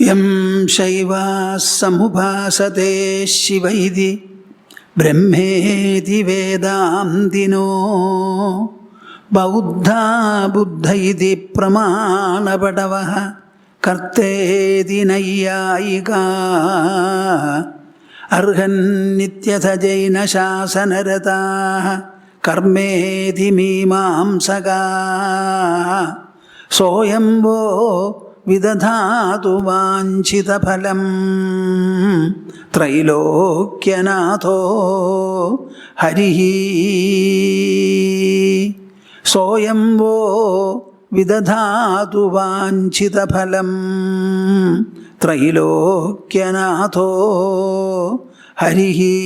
Yam shaiva samubhasate shivaidi brahmeti vedantino Bauddha buddhaiti pramanapatavaha karteti nayyayika arhan nityatha jaina shasanarataha karmeti mimamsaka soyamvo vidadhatu vanchita phalam trailokyanato harihi soyamvo vidadhatu vanchita phalam trailokyanato harihi.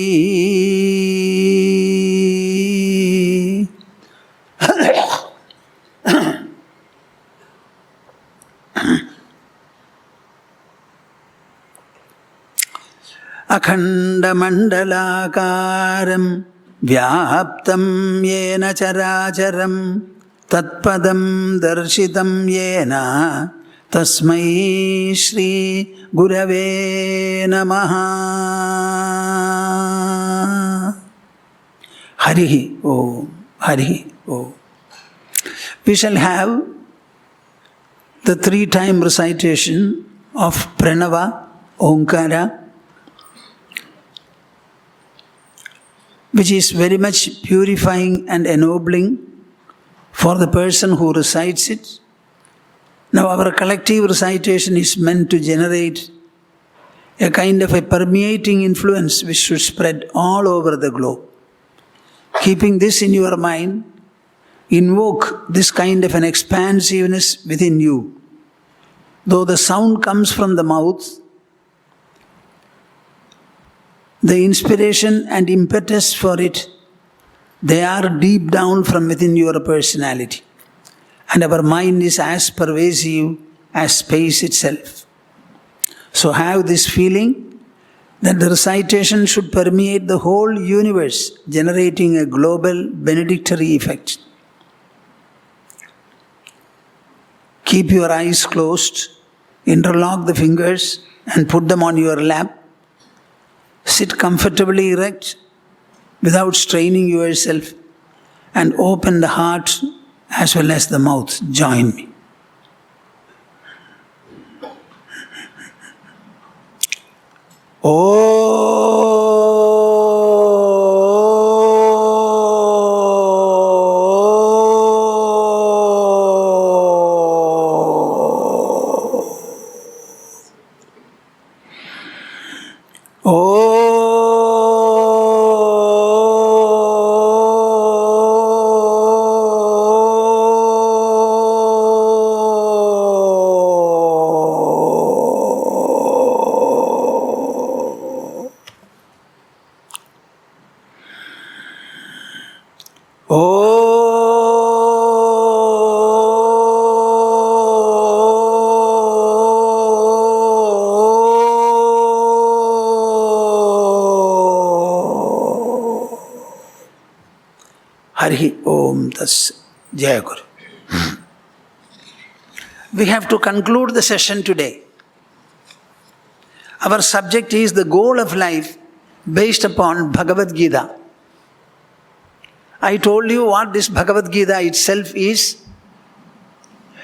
Akhandamandalakaram vyaptam yena characharam tatpadam darshitam yena tasmai shri gurave namaha. Harihi Om, Harihi Om. We shall have the 3-time recitation of Pranava, Omkara, which is very much purifying and ennobling for the person who recites it. Now our collective recitation is meant to generate a kind of a permeating influence which should spread all over the globe. Keeping this in your mind, invoke this kind of an expansiveness within you. Though the sound comes from the mouth, the inspiration and impetus for it, they are deep down from within your personality. And our mind is as pervasive as space itself. So have this feeling that the recitation should permeate the whole universe, generating a global benedictory effect. Keep your eyes closed, interlock the fingers and put them on your lap. Sit comfortably erect without straining yourself and open the heart as well as the mouth. Join me. Harihi Om Tas Jaya Guru. We have to conclude the session today. Our subject is the goal of life based upon Bhagavad Gita. I told you what this Bhagavad Gita itself is.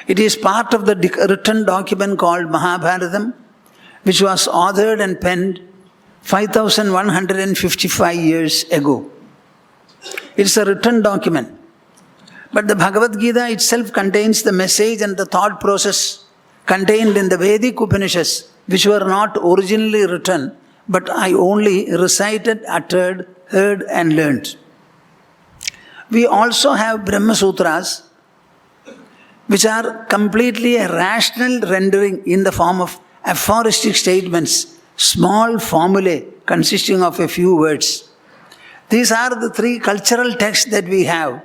It is part of the written document called Mahabharatam, which was authored and penned 5,155 years ago. It's a written document. But the Bhagavad Gita itself contains the message and the thought process contained in the Vedic Upanishads, which were not originally written, but I only recited, uttered, heard and learnt. We also have Brahma Sutras, which are completely a rational rendering in the form of aphoristic statements, small formulae consisting of a few words. These are the 3 cultural texts that we have,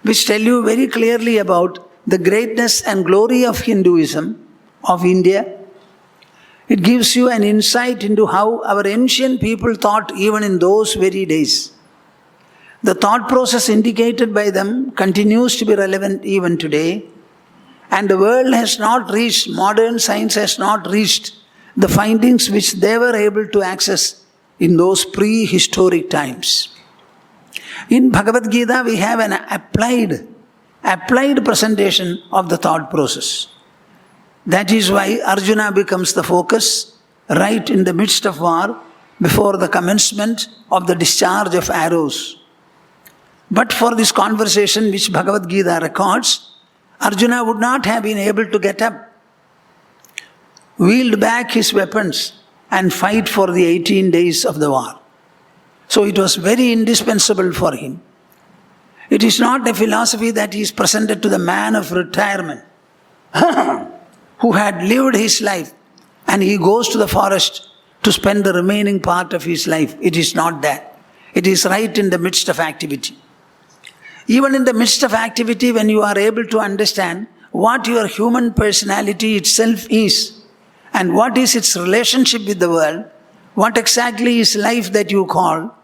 which tell you very clearly about the greatness and glory of Hinduism, of India. It gives you an insight into how our ancient people thought even in those very days. The thought process indicated by them continues to be relevant even today, and the world has not reached, modern science has not reached the findings which they were able to access in those prehistoric times. In Bhagavad Gita, we have an applied presentation of the thought process. That is why Arjuna becomes the focus right in the midst of war, before the commencement of the discharge of arrows. But for this conversation which Bhagavad Gita records, Arjuna would not have been able to get up, wield back his weapons and fight for the 18 days of the war. So it was very indispensable for him. It is not a philosophy that is presented to the man of retirement who had lived his life and he goes to the forest to spend the remaining part of his life. It is not that. It is right in the midst of activity. Even in the midst of activity, when you are able to understand what your human personality itself is and what is its relationship with the world, what exactly is life that you call,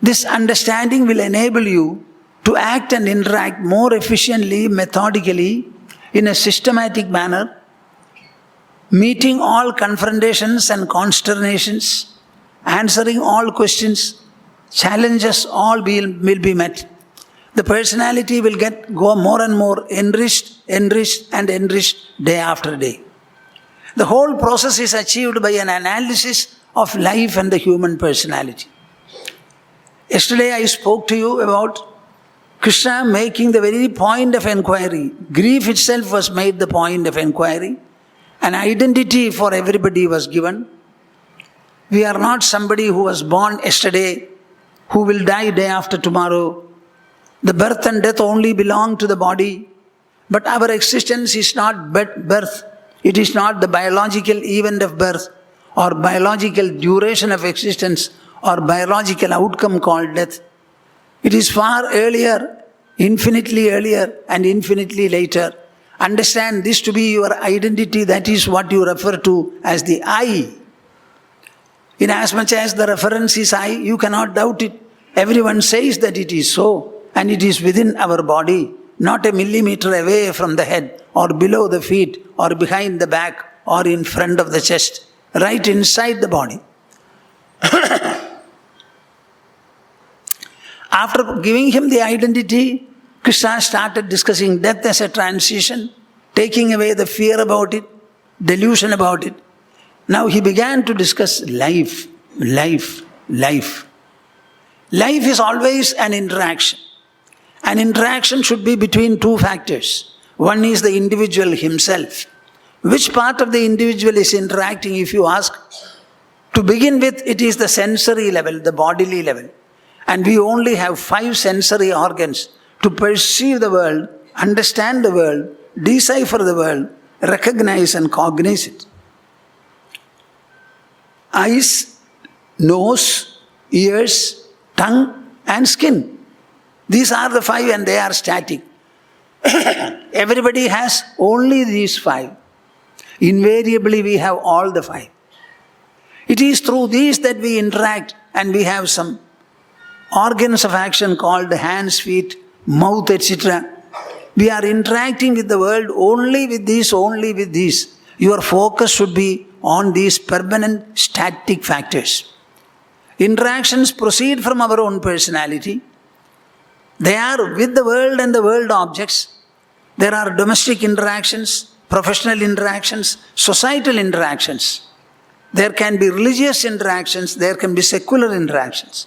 this understanding will enable you to act and interact more efficiently, methodically, in a systematic manner, meeting all confrontations and consternations, answering all questions, challenges all will be met. The personality will go more and more enriched day after day. The whole process is achieved by an analysis of life and the human personality. Yesterday I spoke to you about Krishna making the very point of inquiry. Grief itself was made the point of inquiry. An identity for everybody was given. We are not somebody who was born yesterday, who will die day after tomorrow. The birth and death only belong to the body. But our existence is not birth. It is not the biological event of birth or biological duration of existence or biological outcome called death. It is far earlier, infinitely earlier and infinitely later. Understand this to be your identity. That is what you refer to as the I. Inasmuch as the reference is I, you cannot doubt it. Everyone says that it is so. And it is within our body, not a millimeter away from the head, or below the feet, or behind the back, or in front of the chest, right inside the body. After giving him the identity, Krishna started discussing death as a transition, taking away the fear about it, delusion about it. Now he began to discuss life. Life is always an interaction. An interaction should be between two factors. One is the individual himself. Which part of the individual is interacting, if you ask? To begin with, it is the sensory level, the bodily level. And we only have 5 sensory organs to perceive the world, understand the world, decipher the world, recognize and cognize it. Eyes, nose, ears, tongue and skin. These are the 5 and they are static. Everybody has only these 5. Invariably we have all the 5. It is through these that we interact and we have some organs of action called hands, feet, mouth, etc. We are interacting with the world only with these. Your focus should be on these permanent static factors. Interactions proceed from our own personality. They are with the world and the world objects. There are domestic interactions, professional interactions, societal interactions. There can be religious interactions, there can be secular interactions.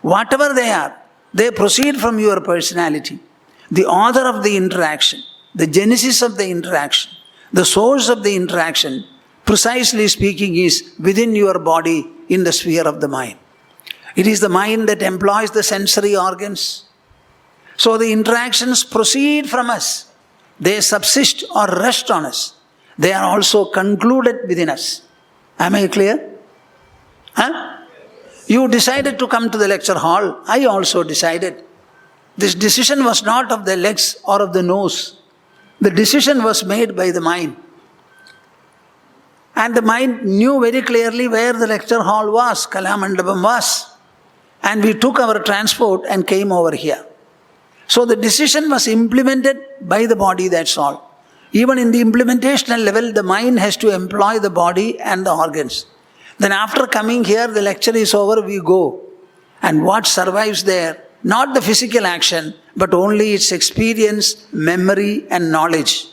Whatever they are, they proceed from your personality. The author of the interaction, the genesis of the interaction, the source of the interaction, precisely speaking, is within your body in the sphere of the mind. It is the mind that employs the sensory organs. So the interactions proceed from us. They subsist or rest on us. They are also concluded within us. Am I clear? You decided to come to the lecture hall. I also decided. This decision was not of the legs or of the nose. The decision was made by the mind. And the mind knew very clearly where the lecture hall was, Kalamandapam was. And we took our transport and came over here. So the decision was implemented by the body, that's all. Even in the implementational level, the mind has to employ the body and the organs. Then after coming here, the lecture is over, we go. And what survives there? Not the physical action, but only its experience, memory and knowledge.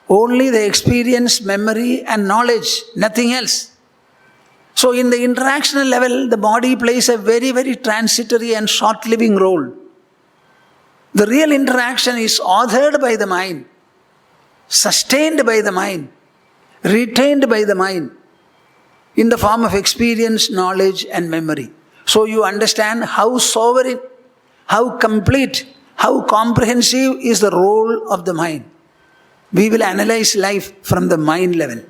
Only the experience, memory and knowledge, nothing else. So in the interactional level, the body plays a very, very transitory and short-living role. The real interaction is authored by the mind, sustained by the mind, retained by the mind, in the form of experience, knowledge and memory. So you understand how sovereign, how complete, how comprehensive is the role of the mind. We will analyze life from the mind level.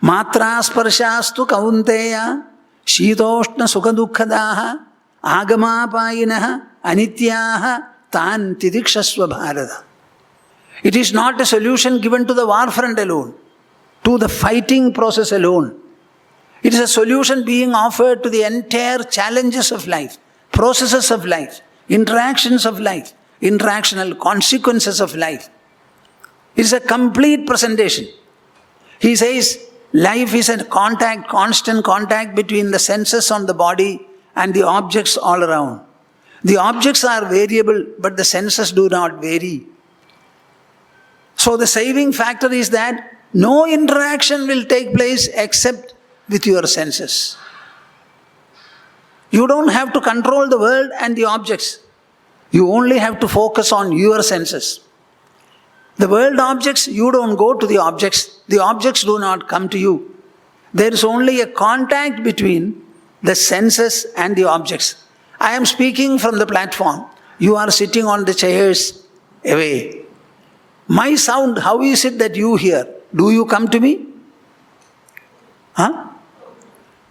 Matra sparshastu kaunteya shitoshna sukha duhkadaha agamapayinaha anityaha tan tidikshasva bharata. It is not a solution given to the war front alone, to the fighting process alone. It is a solution being offered to the entire challenges of life, processes of life, interactions of life, interactional consequences of life. It is a complete presentation. He says, life is a contact, constant contact between the senses on the body and the objects all around. The objects are variable, but the senses do not vary. So the saving factor is that no interaction will take place except with your senses. You don't have to control the world and the objects. You only have to focus on your senses. The world objects, you don't go to the objects. The objects do not come to you. There is only a contact between the senses and the objects. I am speaking from the platform. You are sitting on the chairs away. My sound, how is it that you hear? Do you come to me? Huh?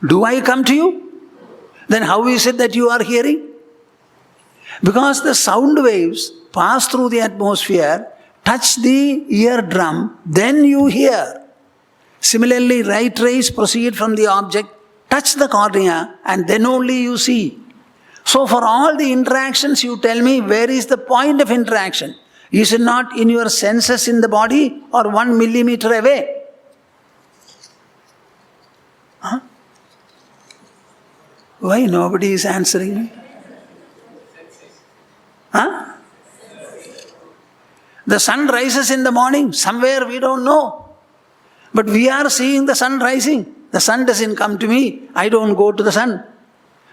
Do I come to you? Then how is it that you are hearing? Because the sound waves pass through the atmosphere, touch the eardrum, then you hear. Similarly, right rays proceed from the object, touch the cornea, and then only you see. So for all the interactions, you tell me, where is the point of interaction? Is it not in your senses in the body or 1 millimeter away? Huh? Why nobody is answering me? Huh? The sun rises in the morning, somewhere we don't know. But we are seeing the sun rising. The sun doesn't come to me, I don't go to the sun.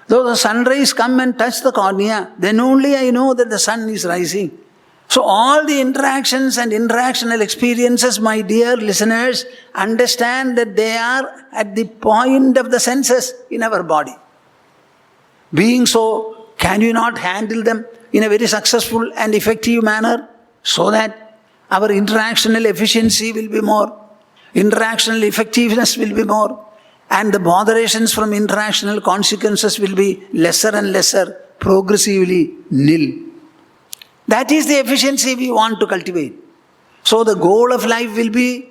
Though the sun rays come and touch the cornea, then only I know that the sun is rising. So all the interactions and interactional experiences, my dear listeners, understand that they are at the point of the senses in our body. Being so, can you not handle them in a very successful and effective manner so that our interactional efficiency will be more, interactional effectiveness will be more, and the botherations from interactional consequences will be lesser and lesser, progressively nil. That is the efficiency we want to cultivate. So the goal of life will be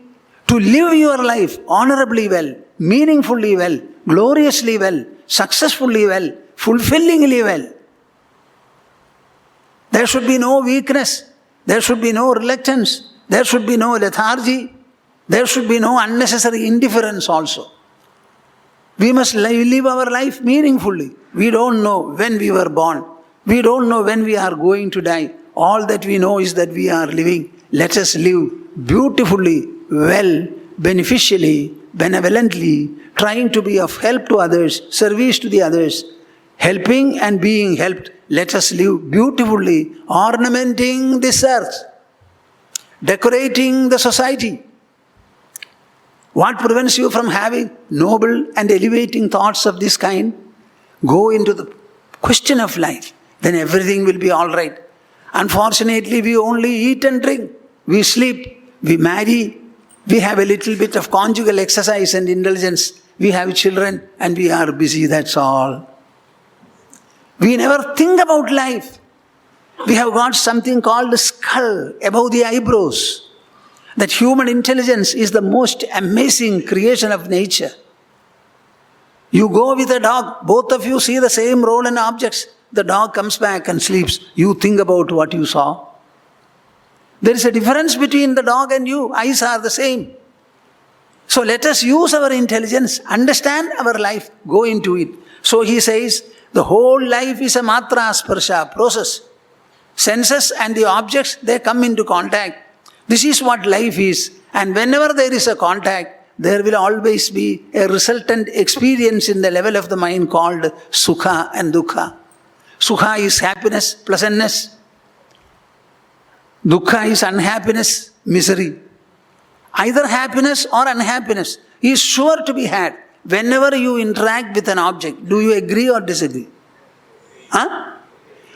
to live your life honorably well, meaningfully well, gloriously well, successfully well, fulfillingly well. There should be no weakness. There should be no reluctance. There should be no lethargy. There should be no unnecessary indifference also. We must live our life meaningfully. We don't know when we were born. We don't know when we are going to die. All that we know is that we are living. Let us live beautifully, well, beneficially, benevolently, trying to be of help to others, service to the others, helping and being helped. Let us live beautifully, ornamenting this earth, decorating the society. What prevents you from having noble and elevating thoughts of this kind? Go into the question of life. Then everything will be all right. Unfortunately, we only eat and drink. We sleep, we marry, we have a little bit of conjugal exercise and indulgence. We have children and we are busy, that's all. We never think about life. We have got something called a skull above the eyebrows. That human intelligence is the most amazing creation of nature. You go with a dog, both of you see the same role and objects. The dog comes back and sleeps. You think about what you saw. There is a difference between the dog and you. Eyes are the same. So let us use our intelligence, understand our life, go into it. So he says, the whole life is a matra sparsha process. Senses and the objects, they come into contact. This is what life is. And whenever there is a contact, there will always be a resultant experience in the level of the mind called Sukha and duhkha. Sukha is happiness, pleasantness. Duhkha is unhappiness, misery. Either happiness or unhappiness is sure to be had whenever you interact with an object. Do you agree or disagree? Huh?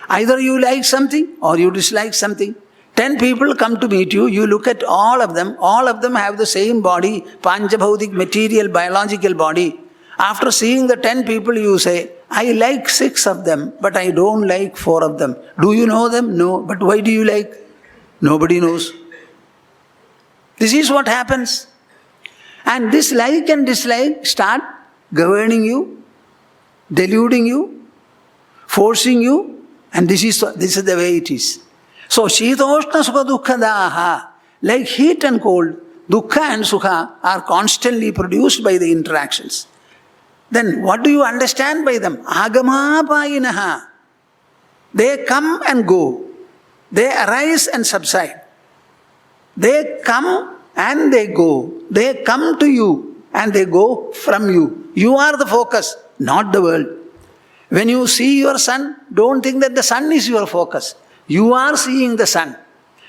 Either you like something or you dislike something. 10 people come to meet you, you look at all of them have the same body, panchabhautik, material, biological body. After seeing the 10 people, you say, I like 6 of them, but I don't like 4 of them. Do you know them? No. But why do you like? Nobody knows. This is what happens. And this like and dislike start governing you, deluding you, forcing you, and this is the way it is. So, Shitoshna Sukha Dukkha Daha, like heat and cold, dukkha and sukha are constantly produced by the interactions. Then what do you understand by them? Agamapayinaha. They come and go. They arise and subside. They come and they go. They come to you and they go from you. You are the focus, not the world. When you see your sun, don't think that the sun is your focus. You are seeing the sun.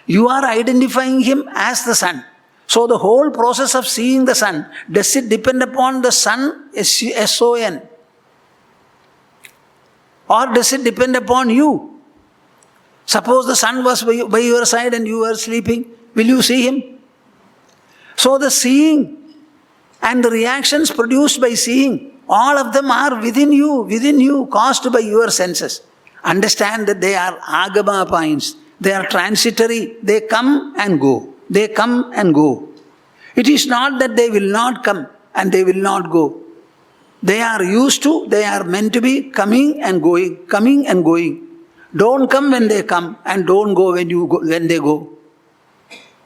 You are identifying him as the sun. So the whole process of seeing the sun, does it depend upon the sun, S-O-N? Or does it depend upon you? Suppose the sun was by your side and you were sleeping, will you see him? So the seeing and the reactions produced by seeing, all of them are within you, caused by your senses. Understand that they are agama points. They are transitory. They come and go. They come and go. It is not that they will not come and they will not go. They are used to, they are meant to be coming and going, coming and going. Don't come when they come and don't go when they go.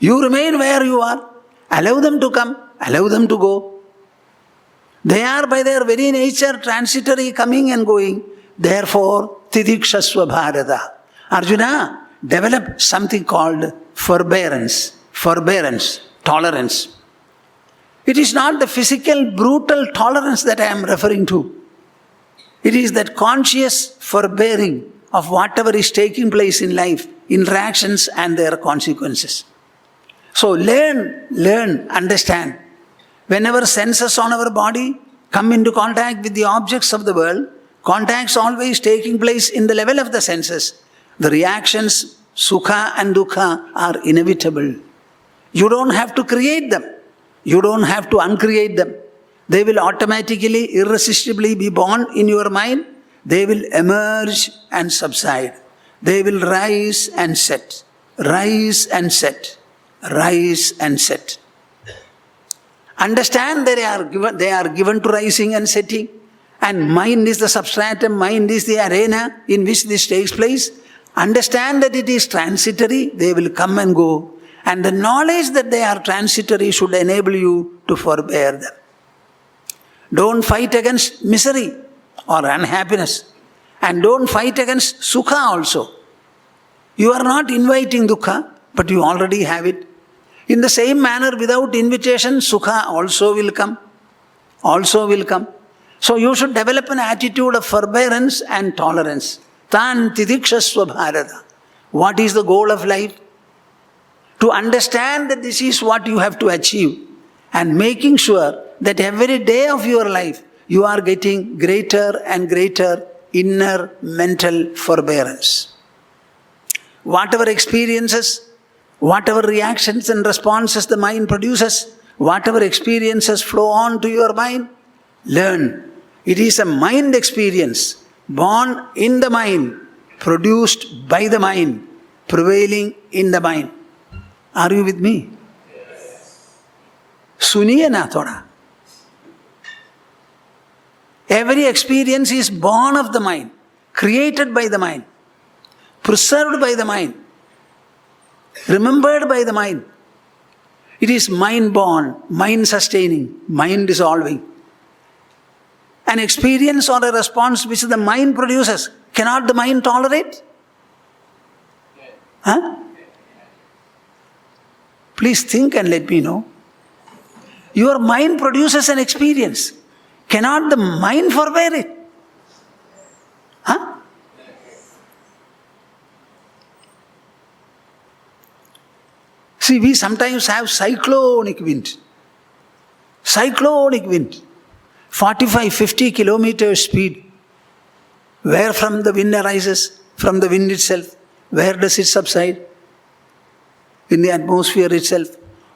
You remain where you are. Allow them to come, allow them to go. They are by their very nature transitory, coming and going. Therefore, tidikshasva bharata. Arjuna, develop something called forbearance, tolerance. It is not the physical, brutal tolerance that I am referring to. It is that conscious forbearing of whatever is taking place in life, interactions and their consequences. So learn, understand. Whenever senses on our body come into contact with the objects of the world, contacts always taking place in the level of the senses. The reactions, sukha and dukkha, are inevitable. You don't have to create them. You don't have to uncreate them. They will automatically, irresistibly be born in your mind. They will emerge and subside. They will rise and set. Rise and set. Rise and set. Understand they are given to rising and setting. And mind is the substratum, mind is the arena in which this takes place. Understand that it is transitory, they will come and go. And the knowledge that they are transitory should enable you to forbear them. Don't fight against misery or unhappiness. And don't fight against sukha also. You are not inviting dukkha, but you already have it. In the same manner, without invitation, sukha also will come. Also will come. So you should develop an attitude of forbearance and tolerance. Tan tidikshasva bharata. What is the goal of life? To understand that this is what you have to achieve and making sure that every day of your life you are getting greater and greater inner mental forbearance. Whatever experiences, whatever reactions and responses the mind produces, whatever experiences flow on to your mind, learn. It is a mind experience, born in the mind, produced by the mind, prevailing in the mind. Are you with me? Suniye na thoda. Every experience is born of the mind, created by the mind, preserved by the mind. remembered by the mind. It is mind-born, mind-sustaining, mind-dissolving. An experience or a response which the mind produces, cannot the mind tolerate? Huh? Please think and let me know. Your mind produces an experience. Cannot the mind forbear it? Huh? See, we sometimes have cyclonic wind. Cyclonic wind. 45-50 kilometers speed. Where from the wind arises? From the wind itself. Where does it subside? In the atmosphere itself.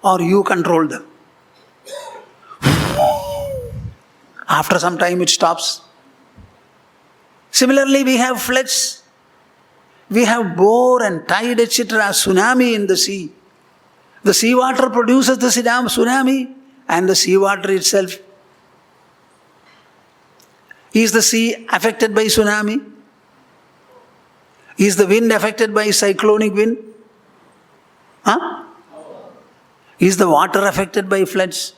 Or you control them. After some time it stops. Similarly, we have floods. We have bore and tide, etc. Tsunami in the sea. The seawater produces the tsunami and the seawater itself. Is the sea affected by tsunami? Is the wind affected by cyclonic wind? Huh? Is the water affected by floods?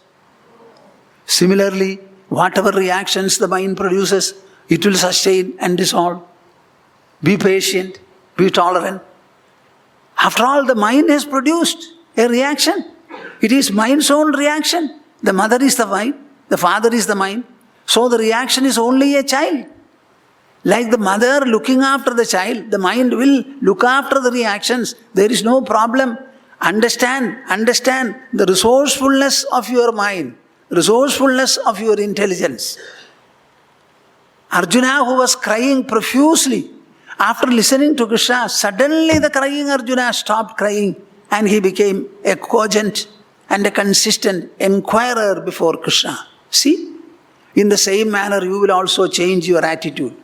Similarly, whatever reactions the mind produces, it will sustain and dissolve. Be patient, be tolerant. After all, the mind has produced a reaction. It is mind's own reaction. The mother is the mind, the father is the mind. So the reaction is only a child. Like the mother looking after the child, the mind will look after the reactions. There is no problem. Understand the resourcefulness of your mind, resourcefulness of your intelligence. Arjuna, who was crying profusely, after listening to Krishna, suddenly the crying Arjuna stopped crying and he became a cogent and a consistent inquirer before Krishna. See? In the same manner, you will also change your attitude.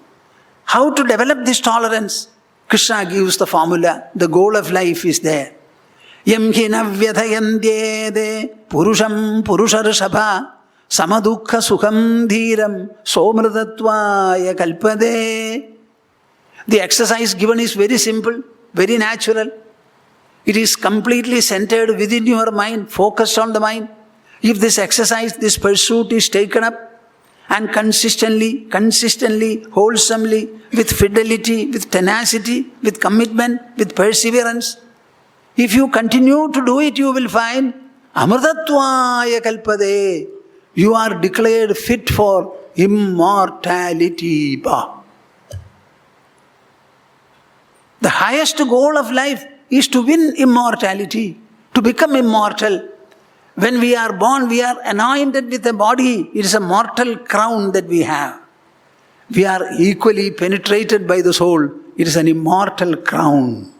How to develop this tolerance? Krishna gives the formula. The goal of life is there. Yam hi navyathayandyede purusham purusharashabha samadukha sukham dhiram somratatvaya kalpade. The exercise given is very simple, very natural. It is completely centered within your mind, focused on the mind. If this exercise, this pursuit is taken up, and consistently, wholesomely, with fidelity, with tenacity, with commitment, with perseverance. If you continue to do it, you will find amrtatvaya kalpade. You are declared fit for immortality. The highest goal of life is to win immortality, to become immortal. When we are born, we are anointed with a body. It is a mortal crown that we have. We are equally penetrated by the soul. It is an immortal crown.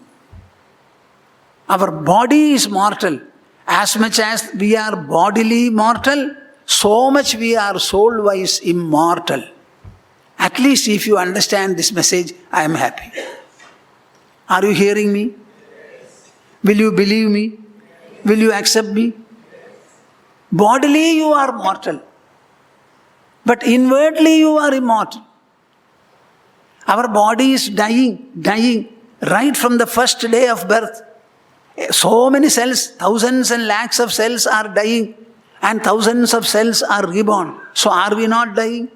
Our body is mortal. As much as we are bodily mortal, so much we are soul-wise immortal. At least if you understand this message, I am happy. Are you hearing me? Will you believe me? Will you accept me? Bodily you are mortal, but inwardly you are immortal. Our body is dying, right from the first day of birth. So many cells, thousands and lakhs of cells are dying, and thousands of cells are reborn. So are we not dying?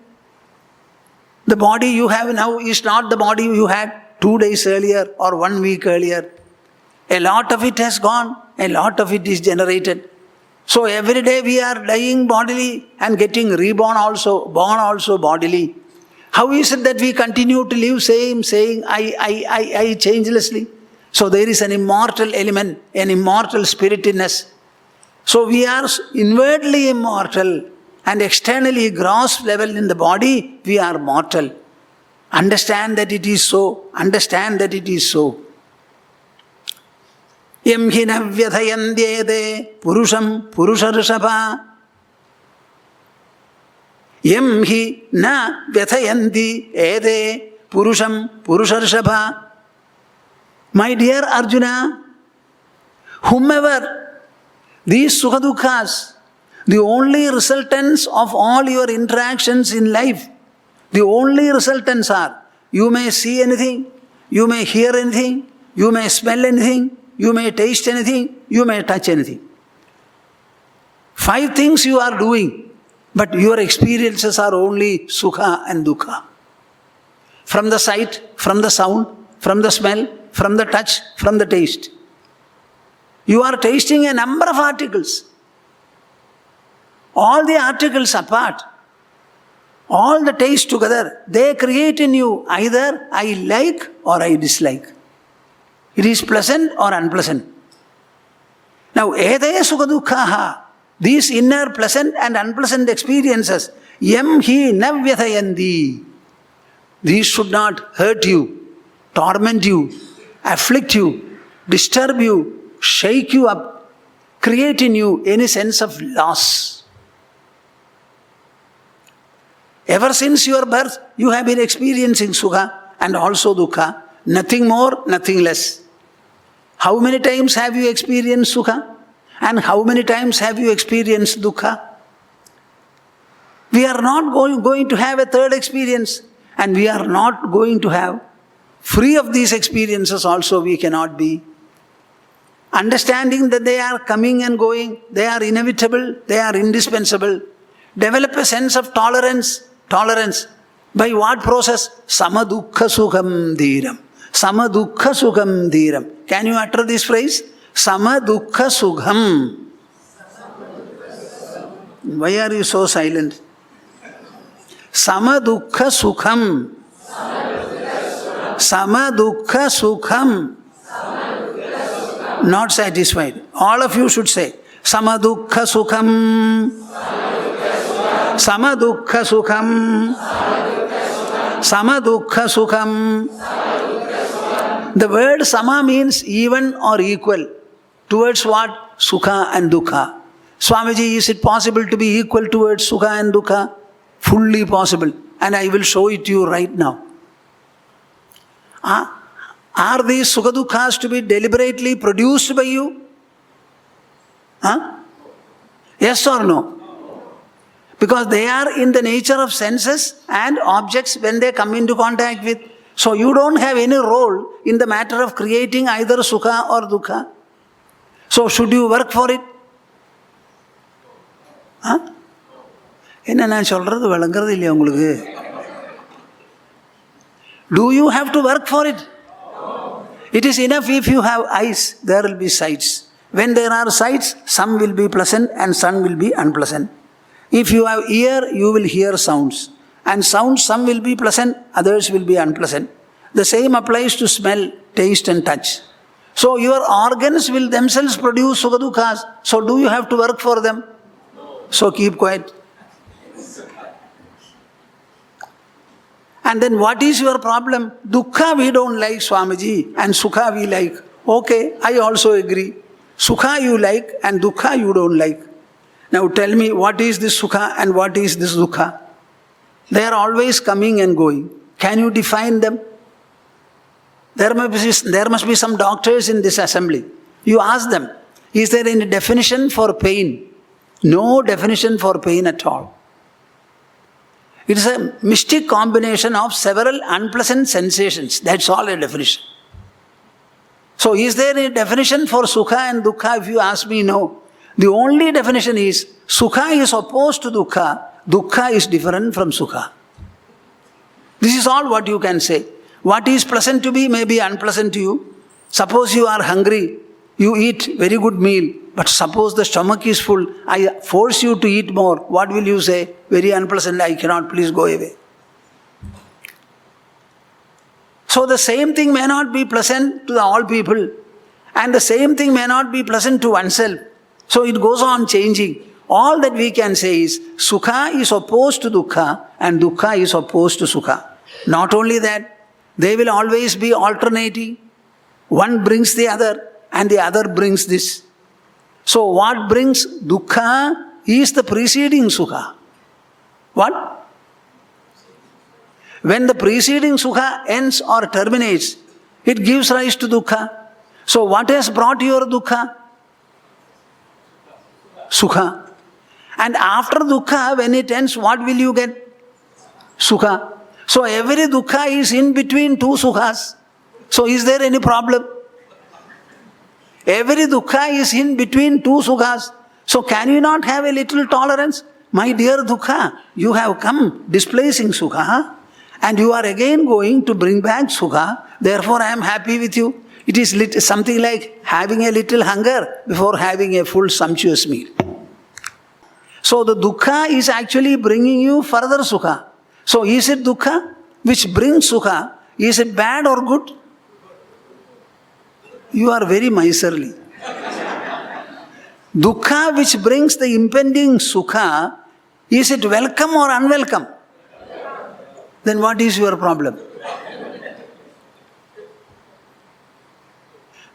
The body you have now is not the body you had 2 days earlier or 1 week earlier. A lot of it has gone, a lot of it is generated. So every day we are dying bodily and getting reborn also, born also bodily. How is it that we continue to live saying I changelessly? So there is an immortal element, an immortal spirit in us. So we are inwardly immortal and externally gross level in the body, we are mortal. Understand that it is so. Understand that it is so. Yam hi navyathayandyede purusham purusharashabha. Yam hi na vyathayanti ede purusham purusharashabha. My dear Arjuna, whomever these sukha dukhas, the only resultants of all your interactions in life, the only resultants are, you may see anything, you may hear anything, you may smell anything, you may taste anything, you may touch anything. 5 things you are doing, but your experiences are only Sukha and dukkha. From the sight, from the sound, from the smell, from the touch, from the taste. You are tasting a number of articles. All the articles apart, all the taste together, they create in you either I like or I dislike. It is pleasant or unpleasant. Now, edaya sukha dukkhaha, these inner pleasant and unpleasant experiences, yam hi navyatayandi. These should not hurt you, torment you, afflict you, disturb you, shake you up, create in you any sense of loss. Ever since your birth, you have been experiencing Sukha and also Dukkha. Nothing more, nothing less. How many times have you experienced Sukha? And how many times have you experienced Dukkha? We are not going to have a third experience. And we are not going to have. Free of these experiences also we cannot be. Understanding that they are coming and going, they are inevitable, they are indispensable. Develop a sense of tolerance. Tolerance. By what process? Samadukha sukham dhiram. Samadukha sukham dhiram. Can you utter this phrase? Samadukha sukham. Why are you so silent? Samadukha sukham. Samadukha sukham. Not satisfied. All of you should say, Samadukha sukham. Samadukha sukham. Samadukha sukham. The word sama means even or equal. Towards what? Sukha and dukkha. Swamiji, is it possible to be equal towards Sukha and dukkha? Fully possible. And I will show it to you right now. Are these Sukha Dukkhas to be deliberately produced by you? Yes or no? Because they are in the nature of senses and objects when they come into contact with. So you don't have any role in the matter of creating either Sukha or Dukkha. So should you work for it? Do you have to work for it? It is enough if you have eyes, there will be sights. When there are sights, some will be pleasant and some will be unpleasant. If you have ear, you will hear sounds. And sounds, some will be pleasant, others will be unpleasant. The same applies to smell, taste and touch. So your organs will themselves produce Sukha Dukkhas. So do you have to work for them? So keep quiet. And then what is your problem? Dukkha we don't like, Swamiji, and Sukha we like. Okay, I also agree. Sukha you like and Dukkha you don't like. Now tell me, what is this Sukha and what is this Dukkha? They are always coming and going. Can you define them? There must be some doctors in this assembly. You ask them, is there any definition for pain? No definition for pain at all. It is a mystic combination of several unpleasant sensations. That's all a definition. So is there a definition for Sukha and Dukkha? If you ask me, no. The only definition is, Sukha is opposed to Dukkha. Dukkha is different from Sukha. This is all what you can say. What is pleasant to me may be unpleasant to you. Suppose you are hungry, you eat very good meal, but suppose the stomach is full, I force you to eat more. What will you say? Very unpleasant, I cannot, please go away. So the same thing may not be pleasant to all people, and the same thing may not be pleasant to oneself. So it goes on changing. All that we can say is, Sukha is opposed to Dukkha and Dukkha is opposed to Sukha. Not only that, they will always be alternating. One brings the other and the other brings this. So what brings Dukkha is the preceding Sukha. What? When the preceding Sukha ends or terminates, it gives rise to Dukkha. So what has brought your Dukkha? Sukha. And after Dukkha, when it ends, what will you get? Sukha. So every Dukkha is in between two Sukhas. So is there any problem? Every dukkha is in between two sukhas. So can you not have a little tolerance? My dear dukkha, you have come displacing sukha and you are again going to bring back sukha. Therefore I am happy with you. It is something like having a little hunger before having a full sumptuous meal. So the dukkha is actually bringing you further sukha. So is it dukkha which brings sukha? Is it bad or good? You are very miserly. Dukkha which brings the impending sukha, is it welcome or unwelcome? Then what is your problem?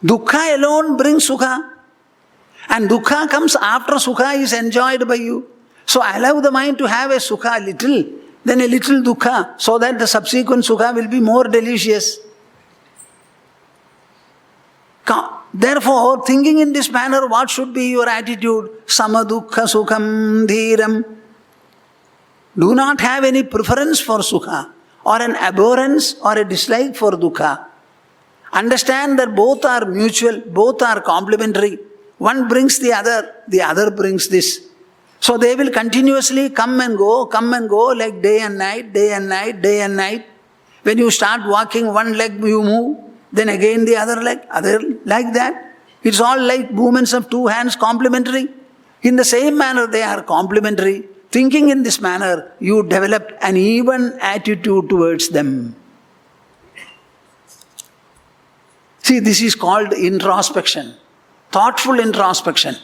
Dukkha alone brings sukha. And dukkha comes after sukha is enjoyed by you. So allow the mind to have a sukha little, then a little dukkha, so that the subsequent sukha will be more delicious. Therefore, thinking in this manner, what should be your attitude? Samadukkha sukham dhiram. Do not have any preference for sukha, or an abhorrence or a dislike for dukkha. Understand that both are mutual, both are complementary. One brings the other brings this. So they will continuously come and go like day and night, day and night, day and night. When you start walking, one leg you move, then again the other leg, like that. It's all like movements of two hands, complementary. In the same manner, they are complementary. Thinking in this manner, you develop an even attitude towards them. See, this is called introspection, thoughtful introspection.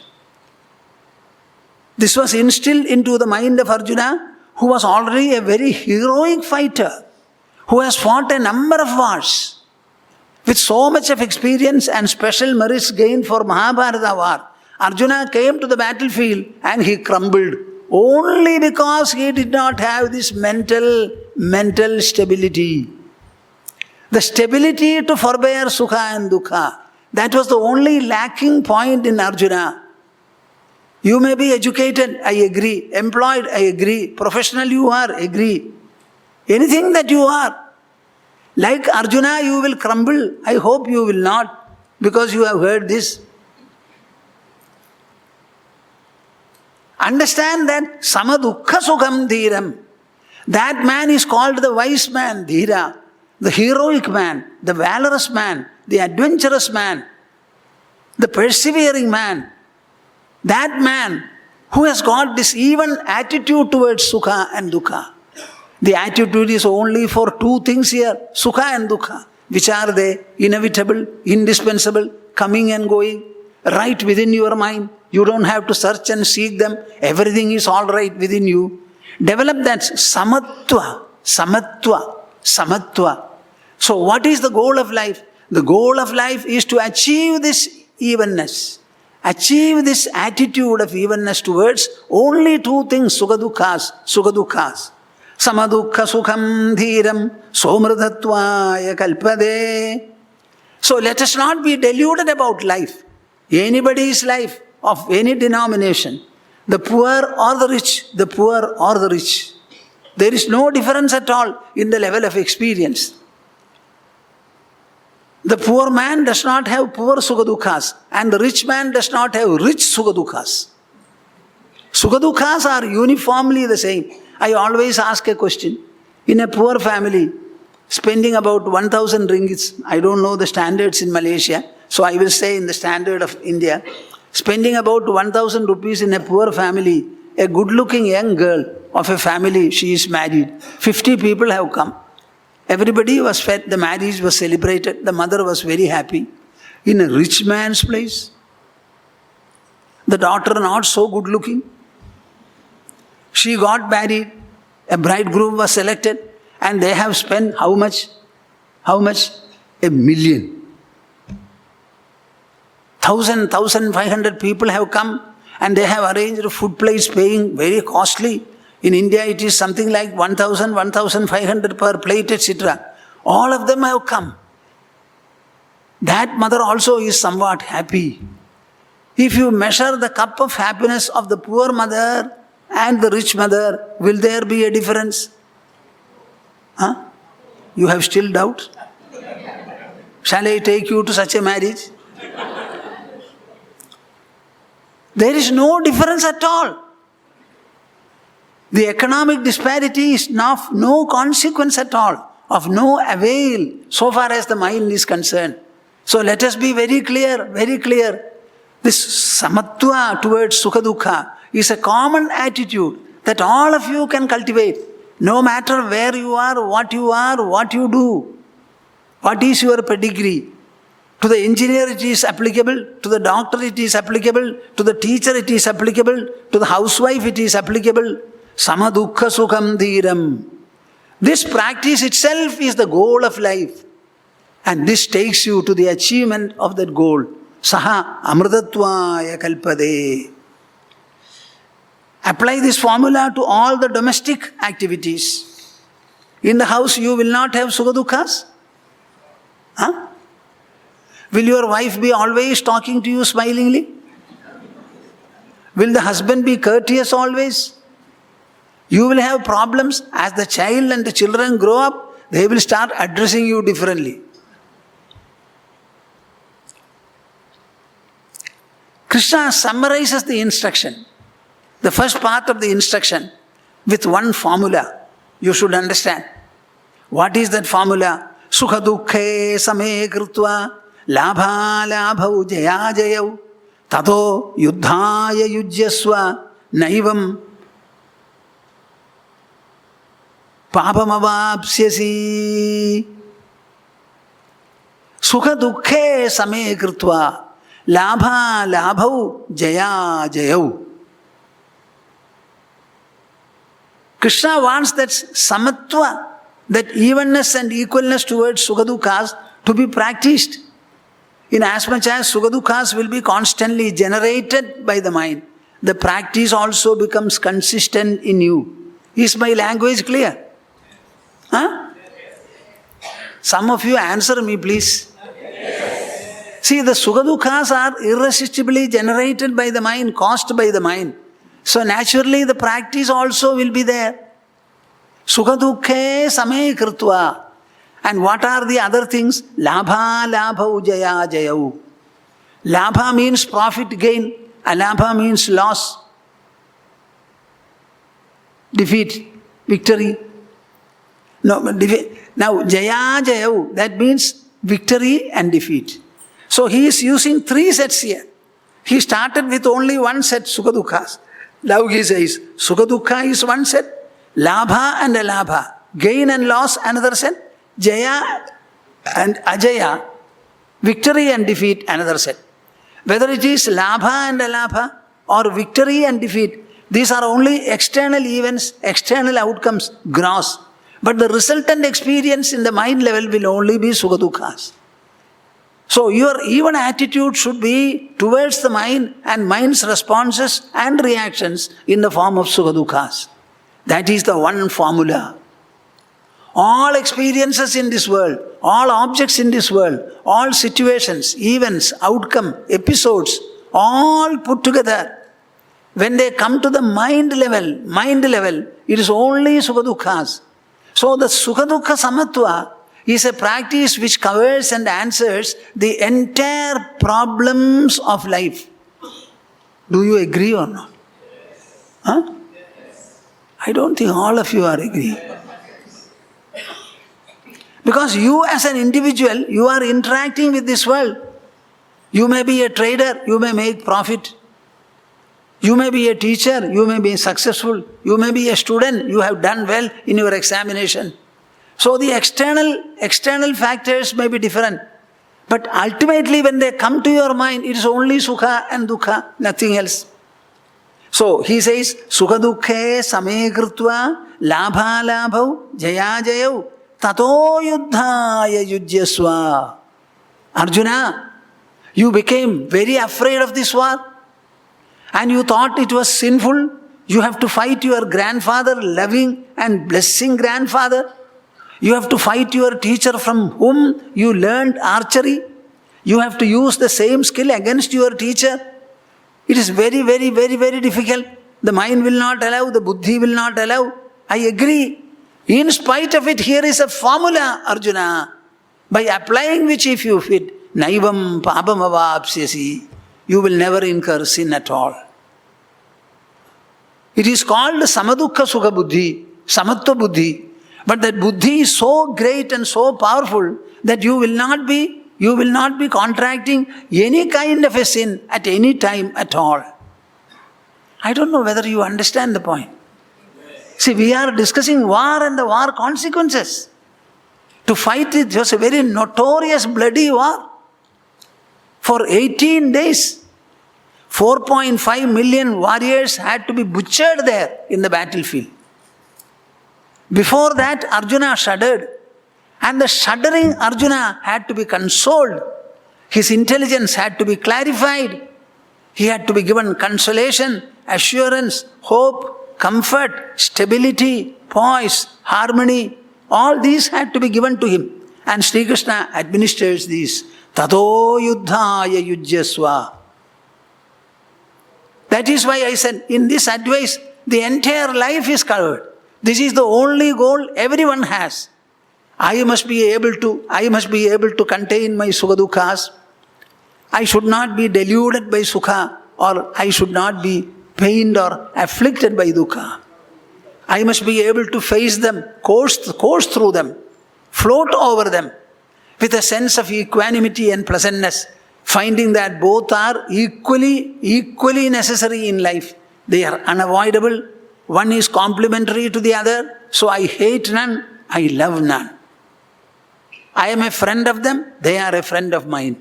This was instilled into the mind of Arjuna, who was already a very heroic fighter, who has fought a number of wars. With so much of experience and special merits gained for Mahabharata war, Arjuna came to the battlefield and he crumbled only because he did not have this mental stability. The stability to forbear sukha and dukkha, that was the only lacking point in Arjuna. You may be educated, I agree. Employed, I agree. Professional you are, agree. Anything that you are. Like Arjuna, you will crumble. I hope you will not, because you have heard this. Understand that samadukkha sukham dhiram. That man is called the wise man, dhira, the heroic man, the valorous man, the adventurous man, the persevering man. That man who has got this even attitude towards sukha and dukkha. The attitude is only for two things here, sukha and dukkha. Which are they? Inevitable, indispensable, coming and going, right within your mind. You don't have to search and seek them. Everything is all right within you. Develop that samatva. So what is the goal of life? The goal of life is to achieve this evenness. Achieve this attitude of evenness towards only two things, sukha dukkha. Samadukkha sukham dhiram somrudatvaya kalpade. So let us not be deluded about life. Anybody's life of any denomination. The poor or the rich, the poor or the rich. There is no difference at all in the level of experience. The poor man does not have poor sukha dukkhas, and the rich man does not have rich sukha dukkhas. Sukha dukkhas are uniformly the same. I always ask a question. In a poor family, spending about 1,000 ringgits, I don't know the standards in Malaysia, so I will say in the standard of India, spending about 1,000 rupees in a poor family, a good-looking young girl of a family, she is married. 50 people have come. Everybody was fed, the marriage was celebrated, the mother was very happy. In a rich man's place, the daughter not so good-looking, she got married, a bridegroom was selected, and they have spent how much? How much? 1 million. 1,500 people have come, and they have arranged food plates, paying very costly. In India, it is something like 1,000, 1,500 per plate, etc. All of them have come. That mother also is somewhat happy. If you measure the cup of happiness of the poor mother and the rich mother, will there be a difference? Huh? You have still doubt? Shall I take you to such a marriage? There is no difference at all. The economic disparity is of no consequence at all, of no avail so far as the mind is concerned. So let us be very clear, very clear. This samatva towards sukha dukkha is a common attitude that all of you can cultivate, no matter where you are, what you do, what is your pedigree. To the engineer it is applicable, to the doctor it is applicable, to the teacher it is applicable, to the housewife it is applicable. Samadukha sukham dhiram. This practice itself is the goal of life. And this takes you to the achievement of that goal. Saha amritatvaya kalpade. Apply this formula to all the domestic activities. In the house you will not have sukha dukkhas? Huh? Will your wife be always talking to you smilingly? Will the husband be courteous always? You will have problems. As the child and the children grow up, they will start addressing you differently. Krishna summarizes the instruction, the first part of the instruction, with one formula. You should understand. What is that formula? Sukha dukkhe same krutva labha labhau jaya jayau tato yuddhaya yujyasva naivam papamavapsyasi. Sukha dukkhe same krutva labha labhau jaya jayau. Krishna wants that samatva, that evenness and equalness towards sukha dukkha's to be practiced. In as much as sukha dukkha's will be constantly generated by the mind, the practice also becomes consistent in you. Is my language clear? Huh? Some of you answer me, please. See, the sukha dukkhas are irresistibly generated by the mind, caused by the mind. So naturally the practice also will be there. Sukha dukkhe same krutva. And what are the other things? Labha labhau jaya jayau. Labha means profit gain. Alabha means loss. Defeat, victory. Now jaya jayau, that means victory and defeat. So he is using three sets here. He started with only one set, sukha dukkhas. Now he says, sukha dukkha is one set, labha and alabha, gain and loss another set, jaya and ajaya, victory and defeat another set. Whether it is labha and alabha or victory and defeat, these are only external events, external outcomes, gross. But the resultant experience in the mind level will only be sukha dukkhas. So your even attitude should be towards the mind and mind's responses and reactions in the form of sukha dukkhas. That is the one formula. All experiences in this world, all objects in this world, all situations, events, outcome, episodes, all put together, when they come to the mind level, it is only sukha dukkhas. So the sukha dukkha samatva is a practice which covers and answers the entire problems of life. Do you agree or not? Huh? I don't think all of you are agreeing. Because you as an individual, you are interacting with this world. You may be a trader, you may make profit. You may be a teacher, you may be successful. You may be a student, you have done well in your examination. So the external factors may be different. But ultimately when they come to your mind, it is only sukha and dukkha, nothing else. So he says, sukha dukkhe same krutva labha labhau jaya jayau tato yuddhaya yujyasva. Arjuna, you became very afraid of this war and you thought it was sinful. You have to fight your grandfather, loving and blessing grandfather. You have to fight your teacher from whom you learned archery. You have to use the same skill against your teacher. It is very, very, very, very difficult. The mind will not allow, the buddhi will not allow. I agree. In spite of it, here is a formula, Arjuna, by applying which if you fit, naivam papamavapsyasi, you will never incur sin at all. It is called Samadukkha Sukha Buddhi, Samatva Buddhi. But that Buddhi is so great and so powerful that you will not be contracting any kind of a sin at any time at all. I don't know whether you understand the point. See, we are discussing war and the war consequences. To fight it was a very notorious bloody war. For 18 days, 4.5 million warriors had to be butchered there in the battlefield. Before that, Arjuna shuddered. And the shuddering Arjuna had to be consoled. His intelligence had to be clarified. He had to be given consolation, assurance, hope, comfort, stability, poise, harmony. All these had to be given to him. And Sri Krishna administers these. Tato yuddhaya yujyasva. That is why I said, in this advice, the entire life is covered. This is the only goal everyone has. I must be able to contain my sukha dukkha's. I should not be deluded by sukha, or I should not be pained or afflicted by dukkha. I must be able to face them, course through them, float over them with a sense of equanimity and pleasantness, finding that both are equally necessary in life. They are unavoidable. One is complementary to the other, so I hate none, I love none. I am a friend of them, they are a friend of mine.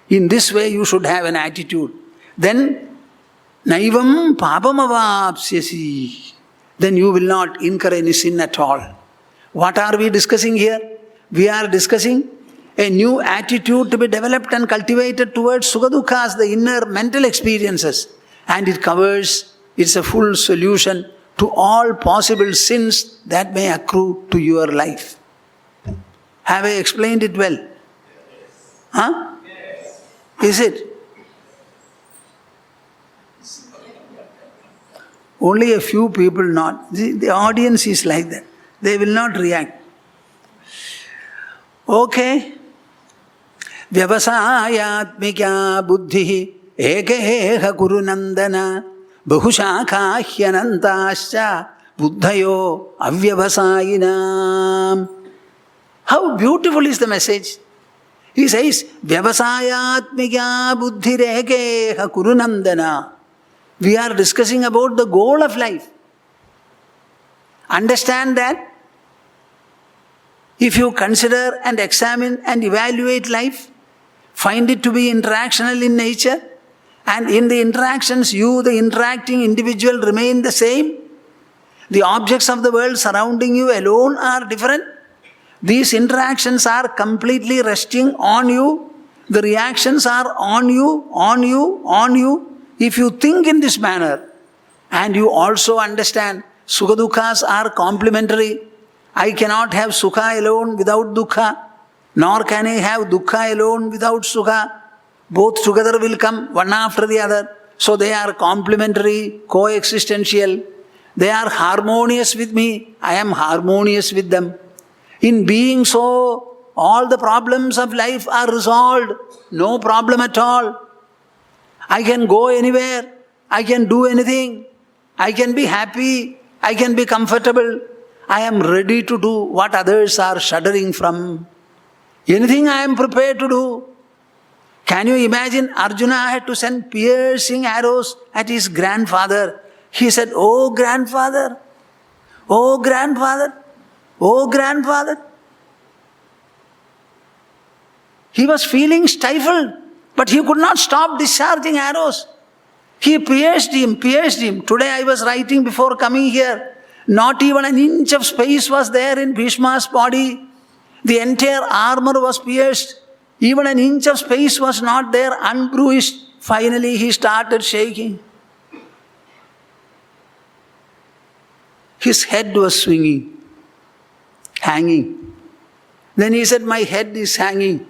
In this way you should have an attitude. Then, naivam papamavapsyasi. Then you will not incur any sin at all. What are we discussing here? We are discussing a new attitude to be developed and cultivated towards sukha dukkha's, the inner mental experiences. And it's a full solution to all possible sins that may accrue to your life. Have I explained it well? Huh? Yes. Is it? Only a few people not. The audience is like that. They will not react. Okay. Vyavasayatmikya buddhi ekeha kurunandana bahushakha hyanantascha buddhayo avyavasayinam. How beautiful is the message? He says, Vyavasayatmikya buddhi rekeha kurunandana. We are discussing about the goal of life. Understand that if you consider and examine and evaluate life, find it to be interactional in nature, and in the interactions you, the interacting individual, remain the same. The objects of the world surrounding you alone are different. These interactions are completely resting on you. The reactions are on you. If you think in this manner, and you also understand sukha dukkha's are complementary. I cannot have sukha alone without dukkha, nor can I have dukkha alone without sukha. Both together will come, one after the other. So they are complementary, coexistential. They are harmonious with me. I am harmonious with them. In being so, all the problems of life are resolved. No problem at all. I can go anywhere. I can do anything. I can be happy. I can be comfortable. I am ready to do what others are shuddering from. Anything I am prepared to do. Can you imagine Arjuna had to send piercing arrows at his grandfather. He said, "Oh grandfather, oh grandfather, oh grandfather." He was feeling stifled, but he could not stop discharging arrows. He pierced him. Today I was writing before coming here. Not even an inch of space was there in Bhishma's body. The entire armor was pierced. Even an inch of space was not there, unbruised. Finally he started shaking. His head was swinging, hanging. Then he said, "My head is hanging."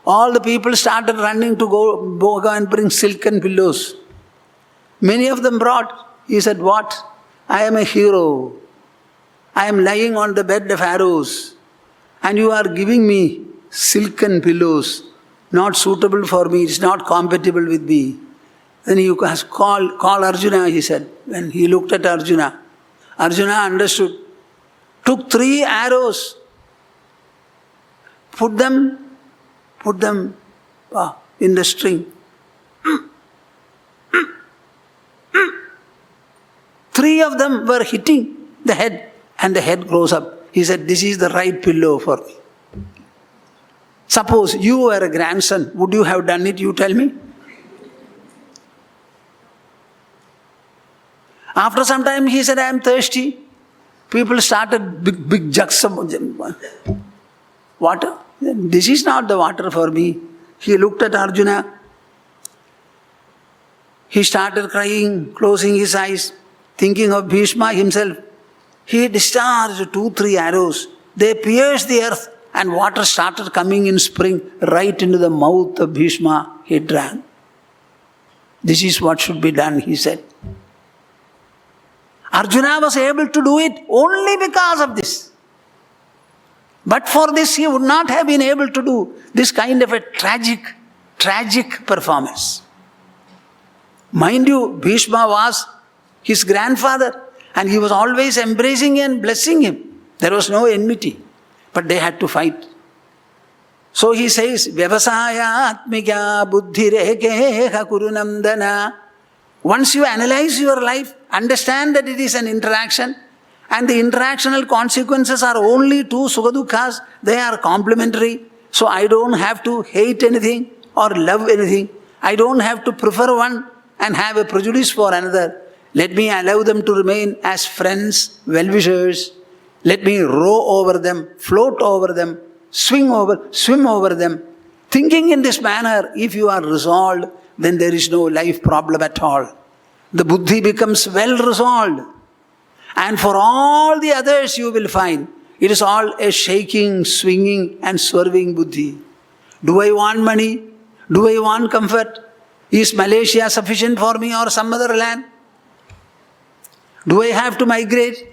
All the people started running to go and bring silken pillows. Many of them brought. He said, "What? I am a hero. I am lying on the bed of arrows. And you are giving me silken pillows. Not suitable for me. It's not compatible with me. Then you call Arjuna, he said. When he looked at Arjuna, Arjuna understood. Took 3 arrows, put them in the string. 3 of them were hitting the head, and the head grows up. He said, this is the right pillow for me. Suppose you were a grandson, would you have done it, you tell me? After some time he said, I am thirsty. People started big jugs of water. This is not the water for me. He looked at Arjuna. He started crying, closing his eyes, thinking of Bhishma himself. He discharged 2-3 arrows. They pierced the earth and water started coming in spring right into the mouth of Bhishma. He drank. This is what should be done, he said. Arjuna was able to do it only because of this. But for this, he would not have been able to do this kind of a tragic performance. Mind you, Bhishma was his grandfather and he was always embracing and blessing him. There was no enmity, but they had to fight. So he says, Vyavasaya atmika buddhirekeha kurunamdana. Once you analyze your life, understand that it is an interaction, and the interactional consequences are only 2 sukha dukhas. They are complementary. So I don't have to hate anything or love anything. I don't have to prefer one and have a prejudice for another. Let me allow them to remain as friends, well-wishers. Let me row over them, float over them, swim over them. Thinking in this manner, if you are resolved, then there is no life problem at all. The buddhi becomes well resolved. And for all the others you will find, it is all a shaking, swinging and swerving buddhi. Do I want money? Do I want comfort? Is Malaysia sufficient for me or some other land? Do I have to migrate?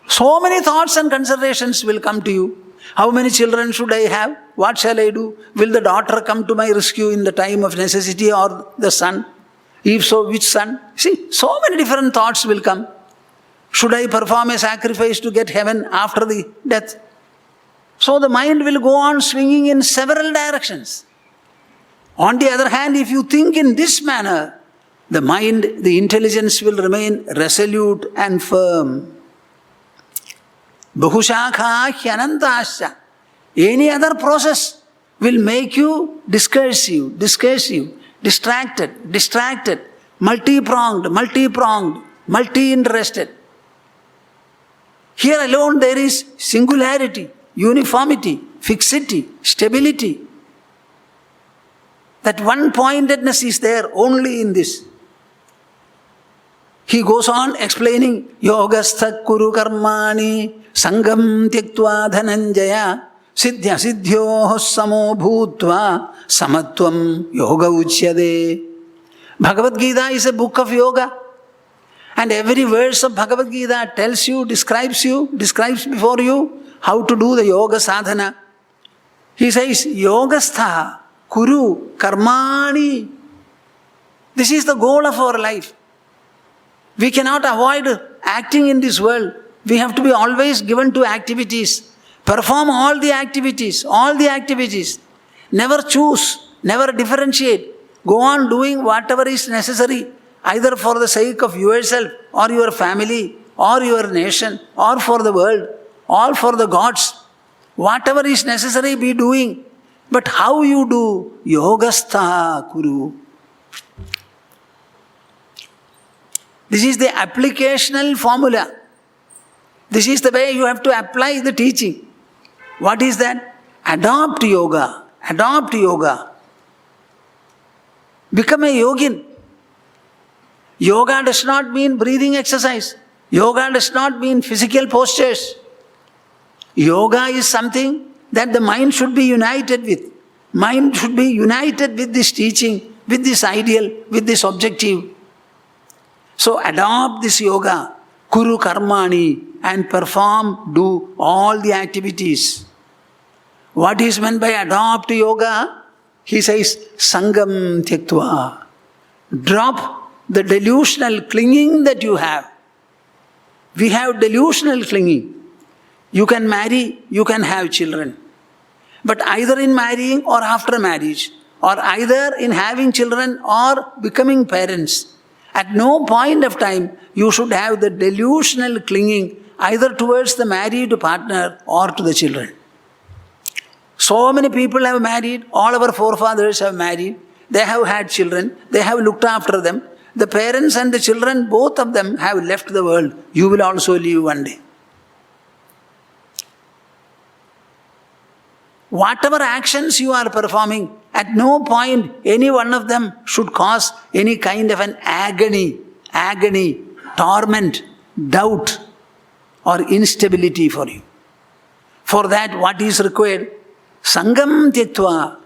So many thoughts and considerations will come to you. How many children should I have? What shall I do? Will the daughter come to my rescue in the time of necessity or the son? If so, which son? See, so many different thoughts will come. Should I perform a sacrifice to get heaven after the death? So the mind will go on swinging in several directions. On the other hand, if you think in this manner, the mind, the intelligence will remain resolute and firm. Bahushakha hyanantasya. Any other process will make you discursive, distracted, multi-pronged, multi-interested. Here alone there is singularity, uniformity, fixity, stability. That one-pointedness is there only in this. He goes on explaining, Yogastha kuru karmani sangam tyaktva dhananjaya siddhya siddhyoh samo bhutva samatvam yoga uchyade. Bhagavad Gita is a book of yoga. And every verse of Bhagavad Gita tells you, describes before you how to do the yoga sadhana. He says, Yogastha kuru karmani. This is the goal of our life. We cannot avoid acting in this world. We have to be always given to activities. Perform all the activities. Never choose, never differentiate. Go on doing whatever is necessary, either for the sake of yourself or your family or your nation or for the world, all for the gods. Whatever is necessary, be doing. But how you do? Yogastha kuru. This is the applicational formula. This is the way you have to apply the teaching. What is that? Adopt yoga. Become a yogin. Yoga does not mean breathing exercise. Yoga does not mean physical postures. Yoga is something that the mind should be united with. Mind should be united with this teaching, with this ideal, with this objective. So adopt this yoga, kuru karmani, and do all the activities. What is meant by adopt yoga? He says, sangam tyaktva. Drop the delusional clinging that you have. We have delusional clinging. You can marry, you can have children. But either in marrying or after marriage, or either in having children or becoming parents, at no point of time you should have the delusional clinging either towards the married partner or to the children. So many people have married, all our forefathers have married, they have had children, they have looked after them. The parents and the children, both of them have left the world. You will also leave one day. Whatever actions you are performing, at no point any one of them should cause any kind of an agony, torment, doubt or instability for you. For that, what is required? Sangam tyaktva.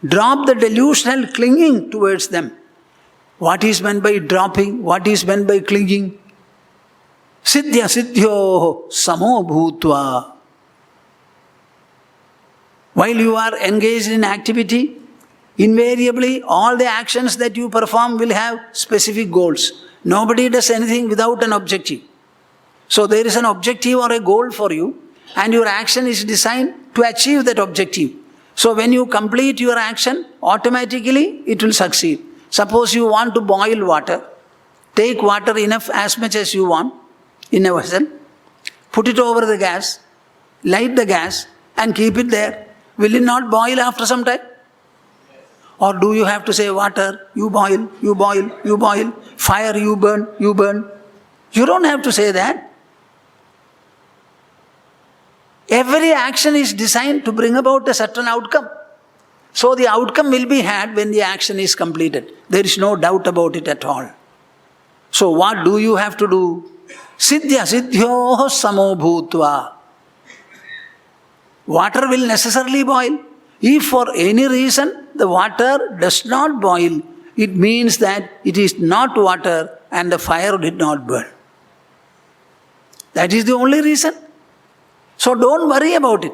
Drop the delusional clinging towards them. What is meant by dropping? What is meant by clinging? Siddhya siddhyo samo bhutva. While you are engaged in activity, invariably all the actions that you perform will have specific goals. Nobody does anything without an objective. So there is an objective or a goal for you, and your action is designed to achieve that objective. So when you complete your action, automatically it will succeed. Suppose you want to boil water, take water enough as much as you want in a vessel, put it over the gas, light the gas and keep it there. Will it not boil after some time? Or do you have to say water, you boil, you boil, you boil, fire, you burn, you burn? You don't have to say that. Every action is designed to bring about a certain outcome. So the outcome will be had when the action is completed. There is no doubt about it at all. So what do you have to do? Siddhya siddhyo samo bhutva. Water will necessarily boil. If for any reason the water does not boil, it means that it is not water and the fire did not burn. That is the only reason. So don't worry about it.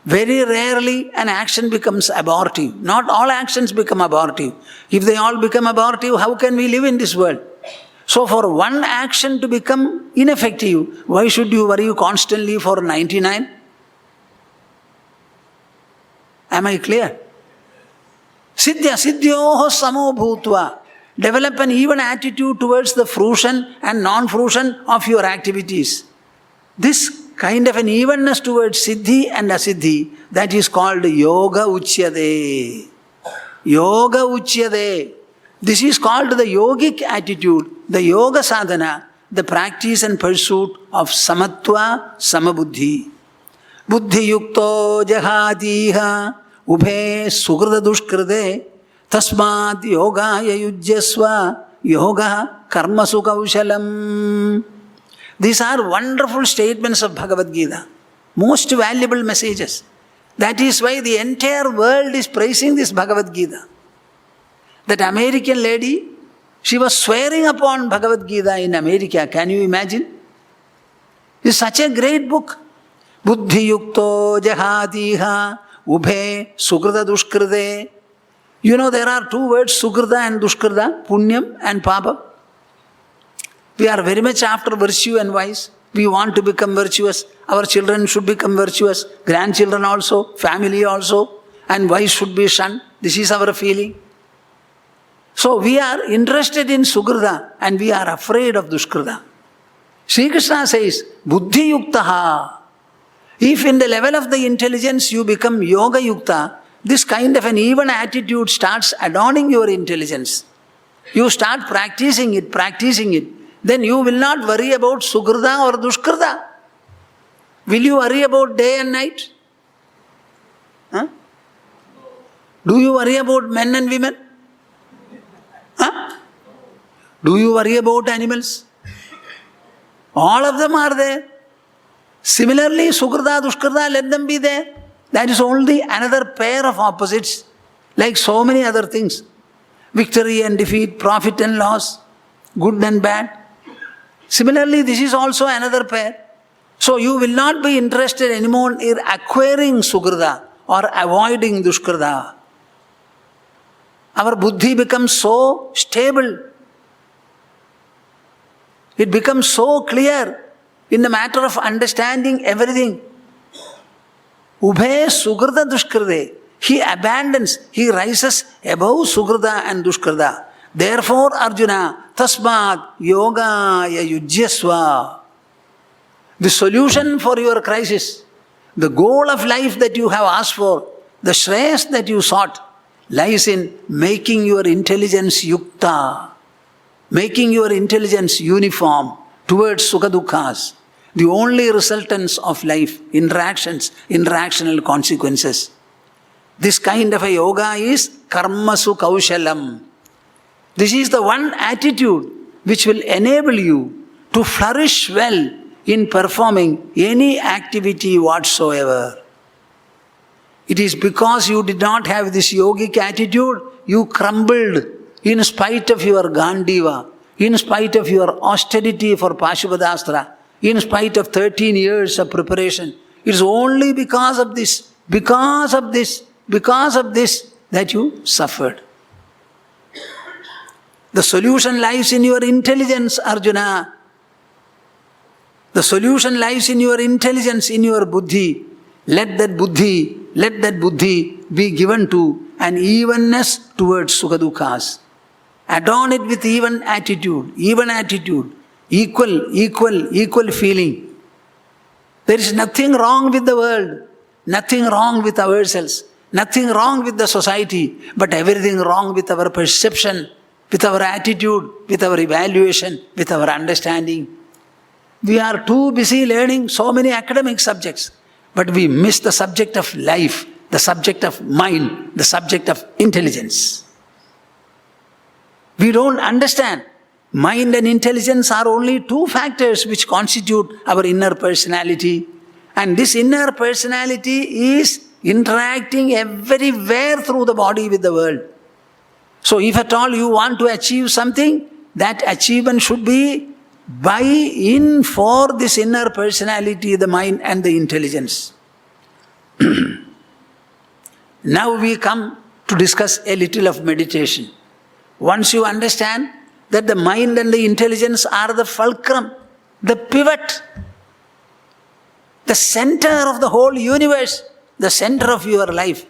Very rarely an action becomes abortive. Not all actions become abortive. If they all become abortive, how can we live in this world? So for one action to become ineffective, why should you worry constantly for 99? Am I clear? Siddhya siddhyoho samo bhutva. Develop an even attitude towards the fruition and non-fruition of your activities. This kind of an evenness towards siddhi and asiddhi, that is called yoga uchyade. Yoga uchyade. This is called the yogic attitude, the yoga sadhana, the practice and pursuit of samatva, samabuddhi. Buddhi yukto jahatiha ubhe sukrita dushkrite tasmat yogaya yujyasva yoga karma sukhaushalam. These are wonderful statements of Bhagavad Gita. Most valuable messages. That is why the entire world is praising this Bhagavad Gita. That American lady, she was swearing upon Bhagavad Gita in America. Can you imagine? It's such a great book. Buddhi yukto jahatiha ubhe sukrita dushkrite. You know there are two words, sukrita and dushkrita, punyam and papa. We are very much after virtue and vice. We want to become virtuous. Our children should become virtuous. Grandchildren also, family also. And vice should be shunned. This is our feeling. So we are interested in sukrita and we are afraid of dushkrita. Sri Krishna says, buddhi yuktaha. If in the level of the intelligence you become yoga yukta, this kind of an even attitude starts adorning your intelligence. You start practicing it. Then you will not worry about sukrita or dushkrita. Will you worry about day and night? Huh? Do you worry about men and women? Huh? Do you worry about animals? All of them are there. Similarly, sukrita, dushkrita, let them be there. That is only another pair of opposites, like so many other things. Victory and defeat, profit and loss, good and bad. Similarly, this is also another pair. So you will not be interested anymore in acquiring sukrita or avoiding dushkrita. Our buddhi becomes so stable. It becomes so clear in the matter of understanding everything. Ubhe sugrada dushkride. He abandons, he rises above sugrada and dushkrida. Therefore, Arjuna, tasmat yoga yujyasva. The solution for your crisis, the goal of life that you have asked for, the shreyas that you sought, lies in making your intelligence yukta, making your intelligence uniform towards sukha dukkha's, the only resultants of life, interactions, interactional consequences. This kind of a yoga is karmasu kaushalam. This is the one attitude which will enable you to flourish well in performing any activity whatsoever. It is because you did not have this yogic attitude, you crumbled in spite of your Gandiva, in spite of your austerity for Pashupadastra, in spite of 13 years of preparation. It is only because of this that you suffered. The solution lies in your intelligence, Arjuna. The solution lies in your intelligence, in your buddhi. Let that buddhi be given to an evenness towards sukha dukkha's. Adorn it with even attitude, equal feeling. There is nothing wrong with the world, nothing wrong with ourselves, nothing wrong with the society, but everything wrong with our perception, with our attitude, with our evaluation, with our understanding. We are too busy learning so many academic subjects, but we miss the subject of life, the subject of mind, the subject of intelligence. We don't understand. Mind and intelligence are only two factors which constitute our inner personality. And this inner personality is interacting everywhere through the body with the world. So if at all you want to achieve something, that achievement should be buy in for this inner personality, the mind and the intelligence. Now we come to discuss a little of meditation. Once you understand that the mind and the intelligence are the fulcrum, the pivot, the center of the whole universe, the center of your life,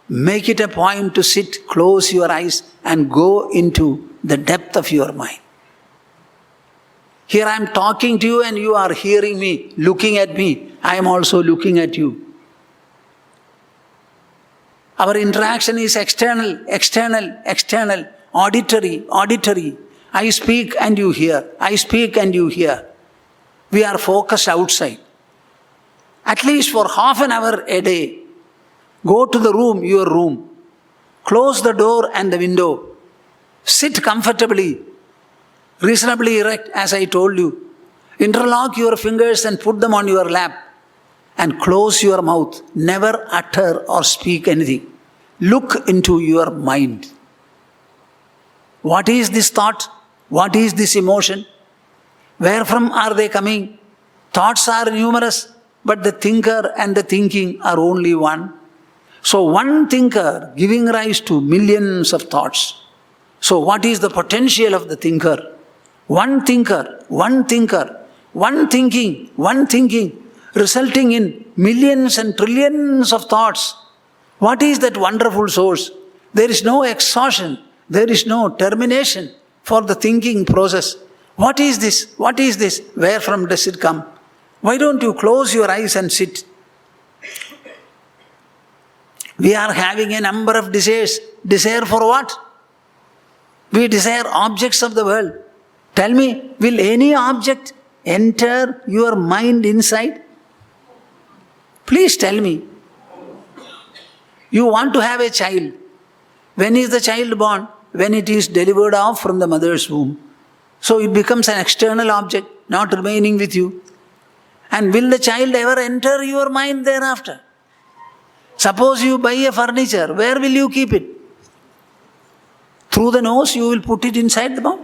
make it a point to sit, close your eyes and go into the depth of your mind. Here I am talking to you and you are hearing me, looking at me. I am also looking at you. Our interaction is external, auditory. I speak and you hear. We are focused outside. At least for half an hour a day, go to the room, your room. Close the door and the window. Sit comfortably, reasonably erect, as I told you. Interlock your fingers and put them on your lap. And close your mouth. Never utter or speak anything. Look into your mind. What is this thought? What is this emotion? Where from are they coming? Thoughts are numerous, but the thinker and the thinking are only one. So one thinker giving rise to millions of thoughts. So what is the potential of the thinker? One thinker, one thinking, resulting in millions and trillions of thoughts. What is that wonderful source? There is no exhaustion, there is no termination for the thinking process. What is this? What is this? Where from does it come? Why don't you close your eyes and sit? We are having a number of desires. Desire for what? We desire objects of the world. Tell me, will any object enter your mind inside? Please tell me. You want to have a child. When is the child born? When it is delivered off from the mother's womb. So it becomes an external object, not remaining with you. And will the child ever enter your mind thereafter? Suppose you buy a furniture, where will you keep it? Through the nose you will put it inside the mouth.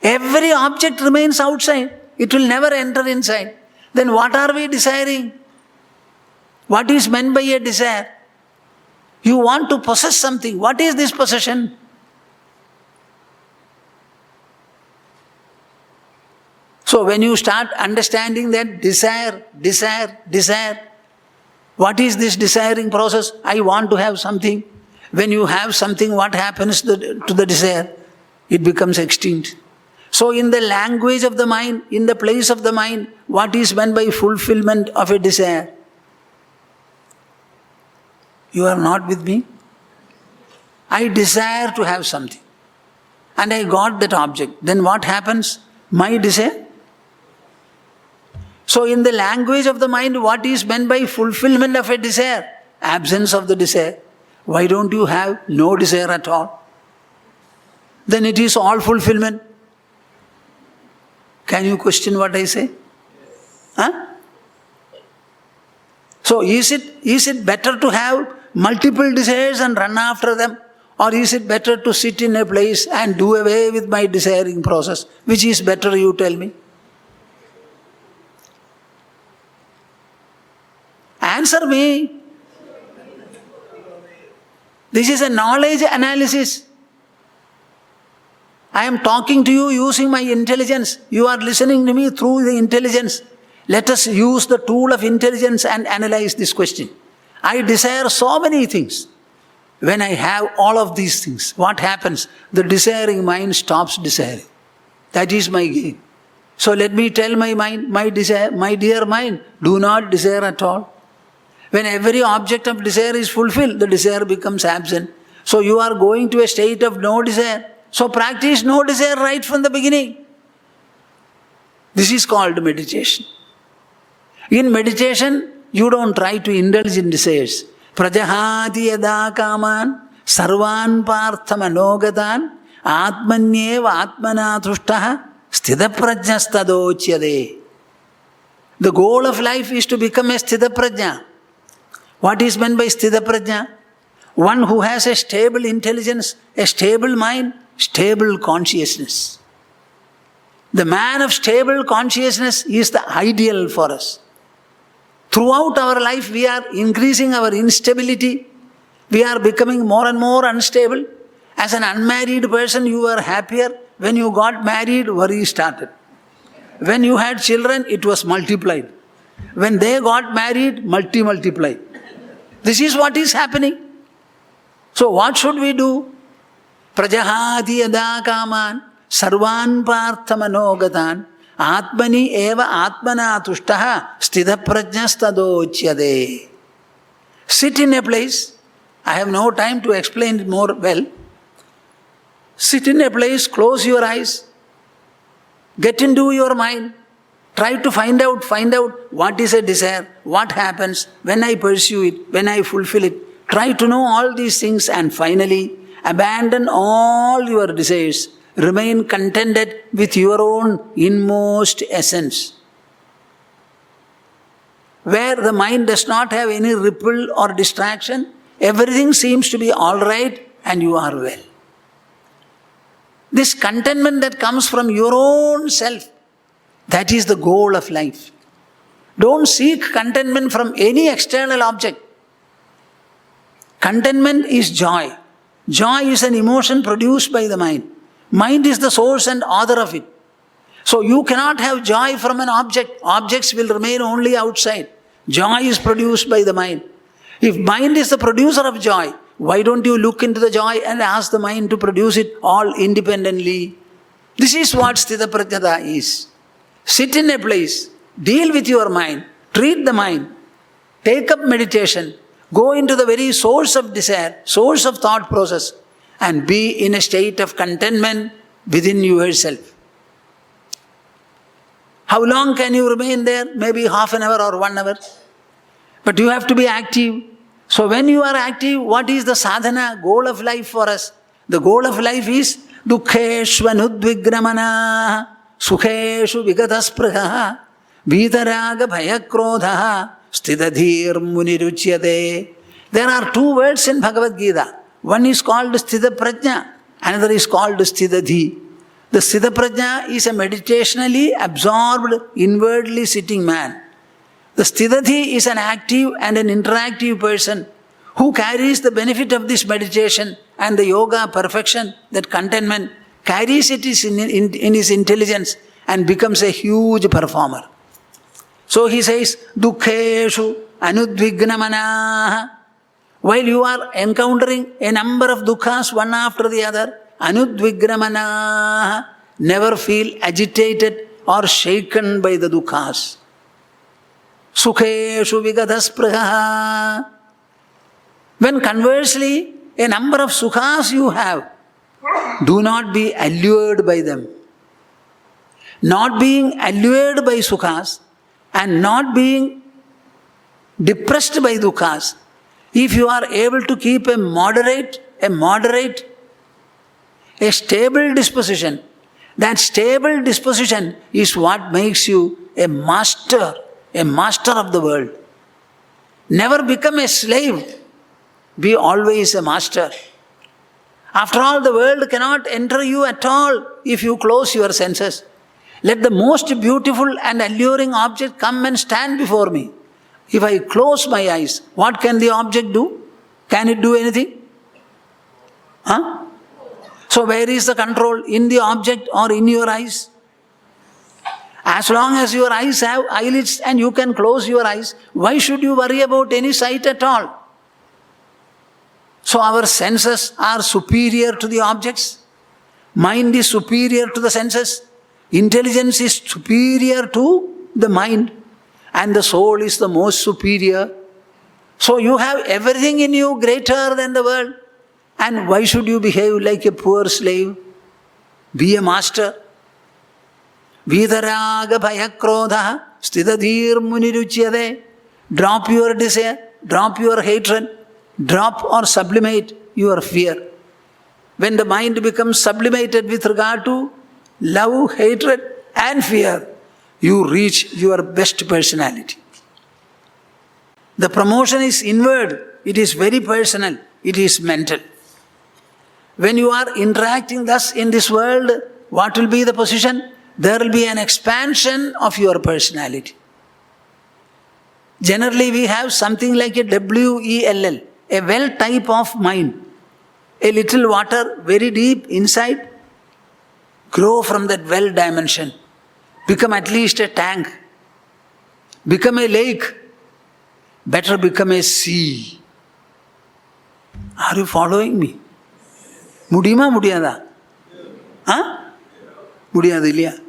Every object remains outside. It will never enter inside. Then what are we desiring? What is meant by a desire? You want to possess something. What is this possession? So when you start understanding that desire, what is this desiring process? I want to have something. When you have something, what happens to the desire? It becomes extinct. So in the language of the mind, in the place of the mind, what is meant by fulfillment of a desire? You are not with me? I desire to have something. And I got that object. Then what happens? My desire? So in the language of the mind, what is meant by fulfillment of a desire? Absence of the desire. Why don't you have no desire at all? Then it is all fulfillment. Can you question what I say? Huh? So is it better to have multiple desires and run after them? Or is it better to sit in a place and do away with my desiring process? Which is better, you tell me? Answer me. This is a knowledge analysis. I am talking to you using my intelligence. You are listening to me through the intelligence. Let us use the tool of intelligence and analyze this question. I desire so many things. When I have all of these things, what happens? The desiring mind stops desiring. That is my gain. So let me tell my mind, my dear mind, do not desire at all. When every object of desire is fulfilled, the desire becomes absent. So you are going to a state of no desire. So practice no desire right from the beginning. This is called meditation. In meditation, you don't try to indulge in desires. Prajahati yada kaman sarvan partha manogatan atmanyeva atmana thushtaha sthita prajnastadochyade. The goal of life is to become a sthita prajna. What is meant by sthita prajna? One who has a stable intelligence, a stable mind, stable consciousness. The man of stable consciousness is the ideal for us. Throughout our life, we are increasing our instability. We are becoming more and more unstable. As an unmarried person, you were happier. When you got married, worry started. When you had children, it was multiplied. When they got married, multiplied. This is what is happening. So what should we do? Prajahati yada kaman sarvan partha manogatan atmani eva atmana tushtaha sthita prajnastadochyade. Sit in a place. I have no time to explain it more well. Sit in a place, close your eyes, get into your mind. Try to find out what is a desire, what happens when I pursue it, when I fulfill it. Try to know all these things and finally abandon all your desires. Remain contented with your own inmost essence. Where the mind does not have any ripple or distraction, everything seems to be all right and you are well. This contentment that comes from your own self, that is the goal of life. Don't seek contentment from any external object. Contentment is joy. Joy is an emotion produced by the mind. Mind is the source and author of it. So you cannot have joy from an object. Objects will remain only outside. Joy is produced by the mind. If mind is the producer of joy, why don't you look into the joy and ask the mind to produce it all independently? This is what sthita prajnata is. Sit in a place, deal with your mind, treat the mind, take up meditation, go into the very source of desire, source of thought process, and be in a state of contentment within yourself. How long can you remain there? Maybe half an hour or 1 hour. But you have to be active. So when you are active, what is the sadhana, goal of life for us? The goal of life is duhkeshvanudvigramana sukheshu vigataspruha vitaraga bhayakrodha sthitadhir muniruchyate. There are 2 words in Bhagavad Gita. One is called sthita prajna, another is called sthitadhi. The sthita prajna is a meditationally absorbed, inwardly sitting man. The sthitadhi is an active and an interactive person who carries the benefit of this meditation and the yoga perfection, that contentment, carries it in his intelligence and becomes a huge performer. So he says, dukkeshu anudvignamanaha. While you are encountering a number of dukkha's one after the other, anudvignamanaha, never feel agitated or shaken by the dukkha's. Sukheshu vigadaspraha. When conversely, a number of sukhas you have, do not be allured by them. Not being allured by sukhas and not being depressed by dukkha's, if you are able to keep a moderate, a stable disposition, that stable disposition is what makes you a master of the world. Never become a slave, be always a master. After all, the world cannot enter you at all if you close your senses. Let the most beautiful and alluring object come and stand before me. If I close my eyes, what can the object do? Can it do anything? Huh? So where is the control? In the object or in your eyes? As long as your eyes have eyelids and you can close your eyes, why should you worry about any sight at all? So our senses are superior to the objects. Mind is superior to the senses. Intelligence is superior to the mind. And the soul is the most superior. So you have everything in you greater than the world. And why should you behave like a poor slave? Be a master. Vidaraga bhayakrodha stidadhir muniruchyade. Drop your desire, drop your hatred, drop or sublimate your fear. When the mind becomes sublimated with regard to love, hatred and fear, you reach your best personality. The promotion is inward, it is very personal, it is mental. When you are interacting thus in this world, what will be the position? There will be an expansion of your personality. Generally, we have something like a WELL, a well type of mind. A little water very deep inside, grow from that well dimension. Become at least a tank. Become a lake. Better become a sea. Are you following me? Mudiyuma mudiyada? Huh? Mudiyada illaya?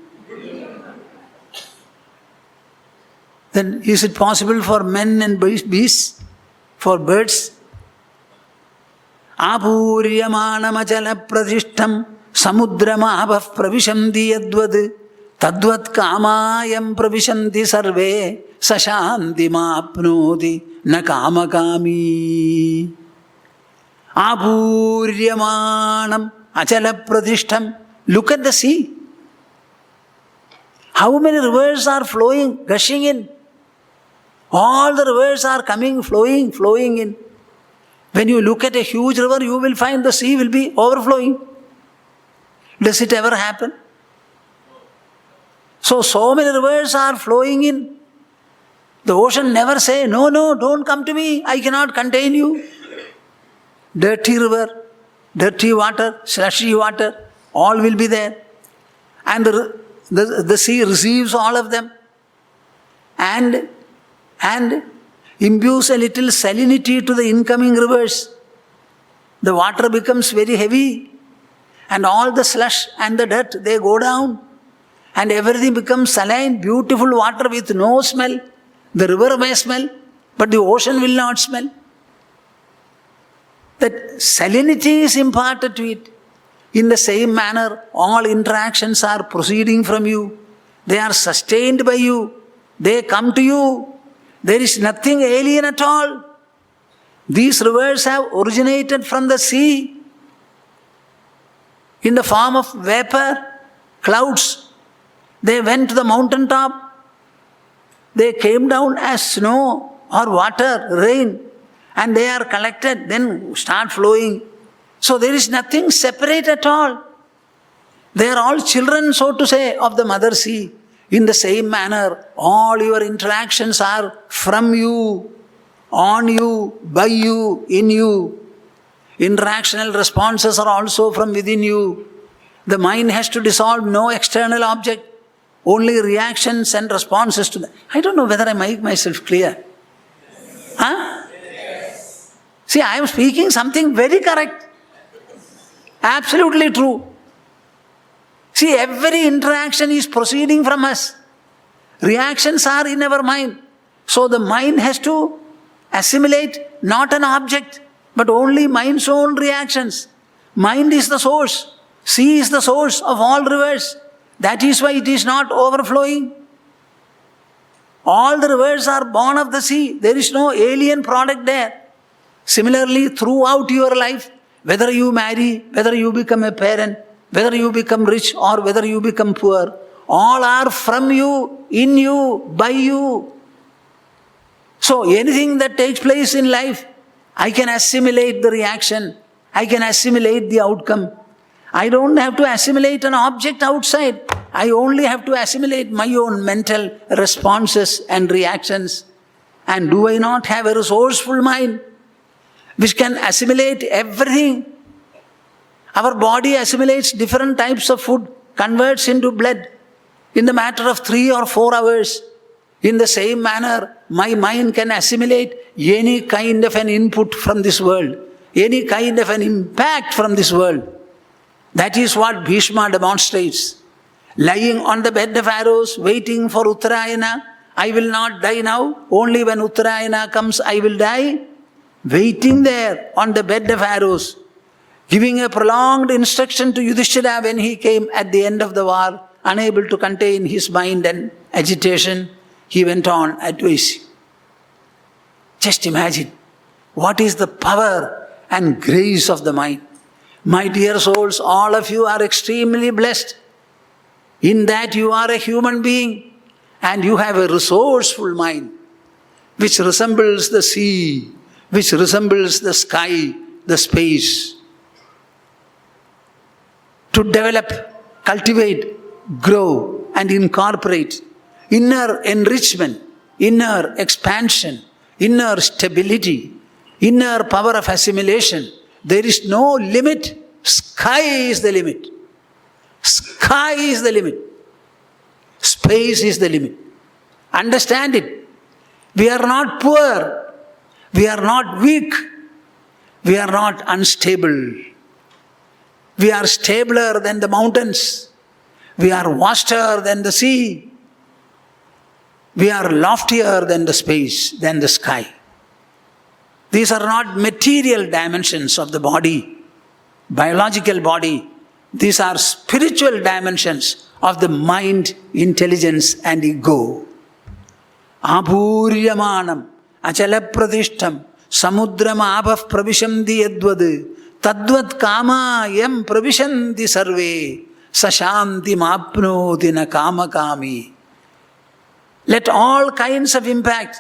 Then is it possible for men and beasts? For birds? Apuryamana pradishtam samudramabhav pravishanti yadvad tadvat kamayam pravishanti sarve sashanti mapnoti na kamakami. Apuryamanam achala pradishtam. Look at the sea. How many rivers are flowing, gushing in? All the rivers are coming, flowing in. When you look at a huge river, you will find the sea will be overflowing. Does it ever happen? So many rivers are flowing in. The ocean never say, no, don't come to me, I cannot contain you. Dirty river, dirty water, slushy water, all will be there. And the sea receives all of them and imbues a little salinity to the incoming rivers. The water becomes very heavy and all the slush and the dirt, they go down and everything becomes saline, beautiful water with no smell. The river may smell, but the ocean will not smell. That salinity is imparted to it. In the same manner, all interactions are proceeding from you. They are sustained by you. They come to you. There is nothing alien at all. These rivers have originated from the sea in the form of vapor, clouds. They went to the mountain top. They came down as snow or water, rain, and they are collected, then start flowing. So there is nothing separate at all. They are all children, so to say, of the mother sea. In the same manner, all your interactions are from you. on you, by you, in you. Interactional responses are also from within you. The mind has to dissolve no external object, only reactions and responses to them. I don't know whether I make myself clear. Huh? See, I am speaking something very correct. Absolutely true. See, every interaction is proceeding from us. Reactions are in our mind. So the mind has to assimilate not an object, but only mind's own reactions. Mind is the source. Sea is the source of all rivers. That is why it is not overflowing. All the rivers are born of the sea. There is no alien product there. Similarly, throughout your life, whether you marry, whether you become a parent, whether you become rich or whether you become poor, all are from you, in you, by you. So anything that takes place in life, I can assimilate the reaction. I can assimilate the outcome. I don't have to assimilate an object outside. I only have to assimilate my own mental responses and reactions. And do I not have a resourceful mind which can assimilate everything? Our body assimilates different types of food, converts into blood in the matter of 3 or 4 hours. In the same manner, my mind can assimilate any kind of an input from this world, any kind of an impact from this world. That is what Bhishma demonstrates. Lying on the bed of arrows, waiting for Uttarayana. I will not die now, only when Uttarayana comes I will die. Waiting there on the bed of arrows, giving a prolonged instruction to Yudhishthira when he came at the end of the war, unable to contain his mind and agitation, he went on advising. Just imagine, what is the power and grace of the mind? My dear souls, all of you are extremely blessed in that you are a human being and you have a resourceful mind which resembles the sea, which resembles the sky, the space. To develop, cultivate, grow and incorporate inner enrichment, inner expansion, inner stability, inner power of assimilation. There is no limit. Sky is the limit. Sky is the limit. Space is the limit. Understand it. We are not poor. We are not weak. We are not unstable. We are stabler than the mountains. We are vaster than the sea. We are loftier than the space, than the sky. These are not material dimensions of the body, biological body. These are spiritual dimensions of the mind, intelligence and ego. Abhuryamanam, achalapradishtam, samudram abhav pravishanti yadvad, tadvat kama yam pravishanti sarve, sashanti mapnoti na kama kami. Let all kinds of impact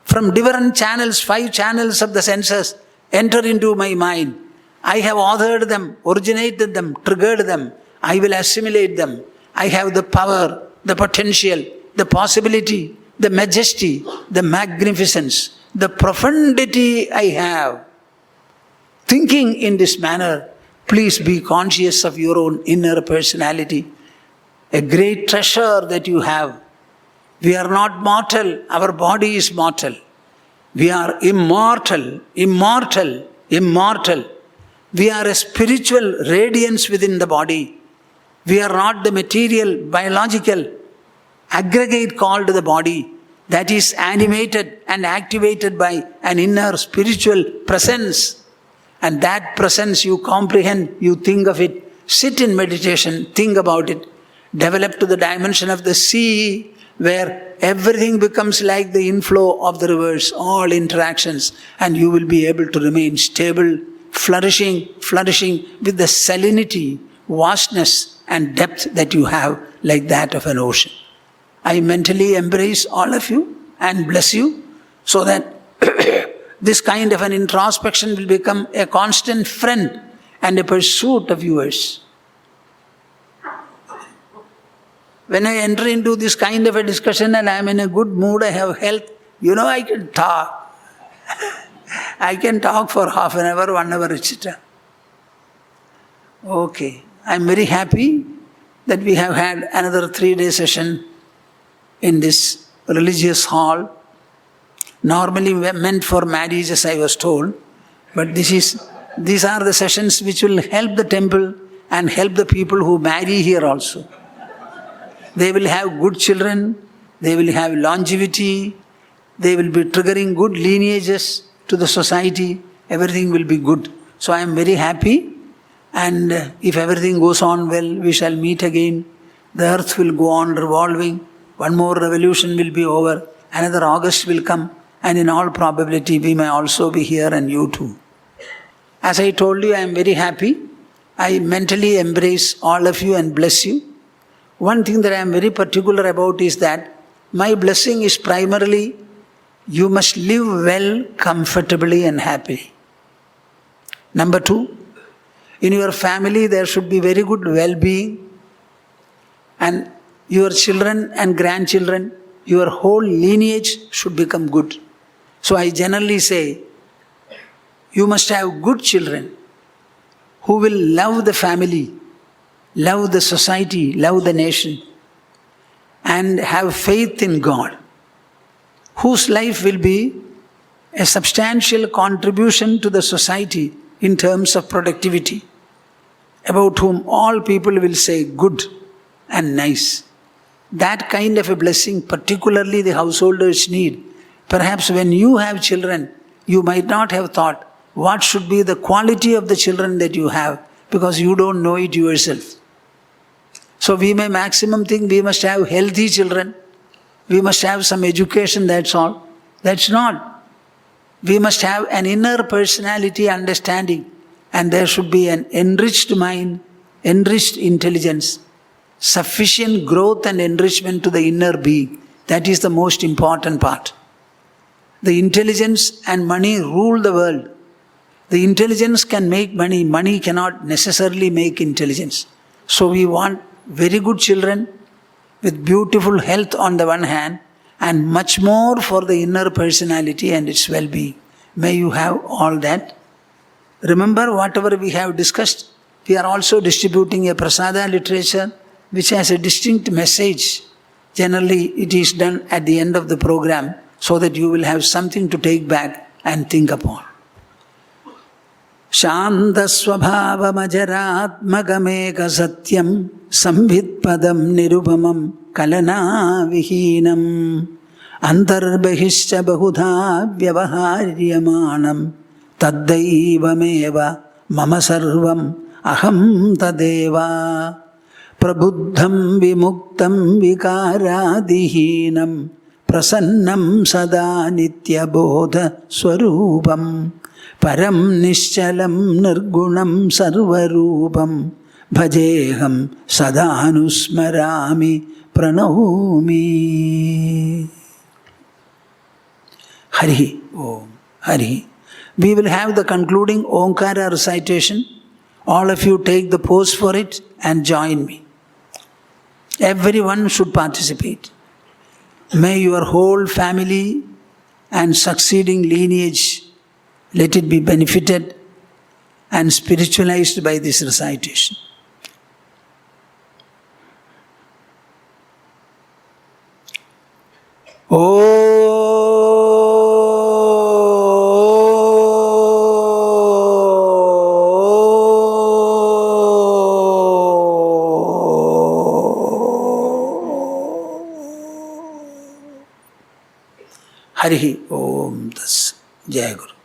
from different channels, 5 channels of the senses, enter into my mind. I have authored them, originated them, triggered them. I will assimilate them. I have the power, the potential, the possibility, the majesty, the magnificence, the profundity I have. Thinking in this manner, please be conscious of your own inner personality. A great treasure that you have. We are not mortal, our body is mortal. We are immortal, immortal, immortal. We are a spiritual radiance within the body. We are not the material, biological aggregate called the body that is animated and activated by an inner spiritual presence. And that presence you comprehend, you think of it, sit in meditation, think about it, develop to the dimension of the sea, where everything becomes like the inflow of the rivers, all interactions, and you will be able to remain stable, flourishing with the salinity, vastness and depth that you have, like that of an ocean. I mentally embrace all of you and bless you so that this kind of an introspection will become a constant friend and a pursuit of yours. When I enter into this kind of a discussion and I am in a good mood, I have health, I can talk. I can talk for half an hour, 1 hour, etc. Okay. I am very happy that we have had another 3-day session in this religious hall. Normally meant for marriage, as I was told, but these are the sessions which will help the temple and help the people who marry here also. They will have good children, they will have longevity, they will be triggering good lineages to the society, everything will be good. So I am very happy, and if everything goes on well, we shall meet again. The earth will go on revolving, one more revolution will be over, another August will come, and in all probability we may also be here and you too. As I told you, I am very happy. I mentally embrace all of you and bless you. One thing that I am very particular about is that my blessing is primarily, you must live well, comfortably and happily. Number 2, in your family there should be very good well-being, and your children and grandchildren, your whole lineage should become good. So I generally say, you must have good children who will love the family, love the society, love the nation, and have faith in God, whose life will be a substantial contribution to the society in terms of productivity, about whom all people will say good and nice. That kind of a blessing, particularly the householders need. Perhaps when you have children, you might not have thought what should be the quality of the children that you have, because you don't know it yourself. So we may maximum think we must have healthy children, we must have some education, that's all. That's not. We must have an inner personality understanding, and there should be an enriched mind, enriched intelligence, sufficient growth and enrichment to the inner being. That is the most important part. The intelligence and money rule the world. The intelligence can make money, money cannot necessarily make intelligence. So we want very good children with beautiful health on the one hand, and much more for the inner personality and its well-being. May you have all that. Remember, whatever we have discussed, we are also distributing a prasada literature which has a distinct message. Generally, it is done at the end of the program so that you will have something to take back and think upon. शान्तस्वभावमजरात्मकमेक सत्यं संवित्पदं निरुपमं कलनाविहीनम् अन्तर्बहिश्च बहुधा व्यवहार्यमाणं तद्दैवमेव मम सर्वम् अहं तदेव प्रबुद्धं विमुक्तं विकारादिहीनं प्रसन्नं सदा नित्यबोधस्वरूपं परं निश्चलं निर्गुणं सर्वरूपं भजेऽहं सदानुस्मरामि प्रणौमि. Hari Om. Hari. We will have the concluding Omkara recitation. All of you take the pose for it and join me. Everyone should participate. May your whole family and succeeding lineage, let it be benefited and spiritualized by this recitation. Hari Om Tas. Jai Guru.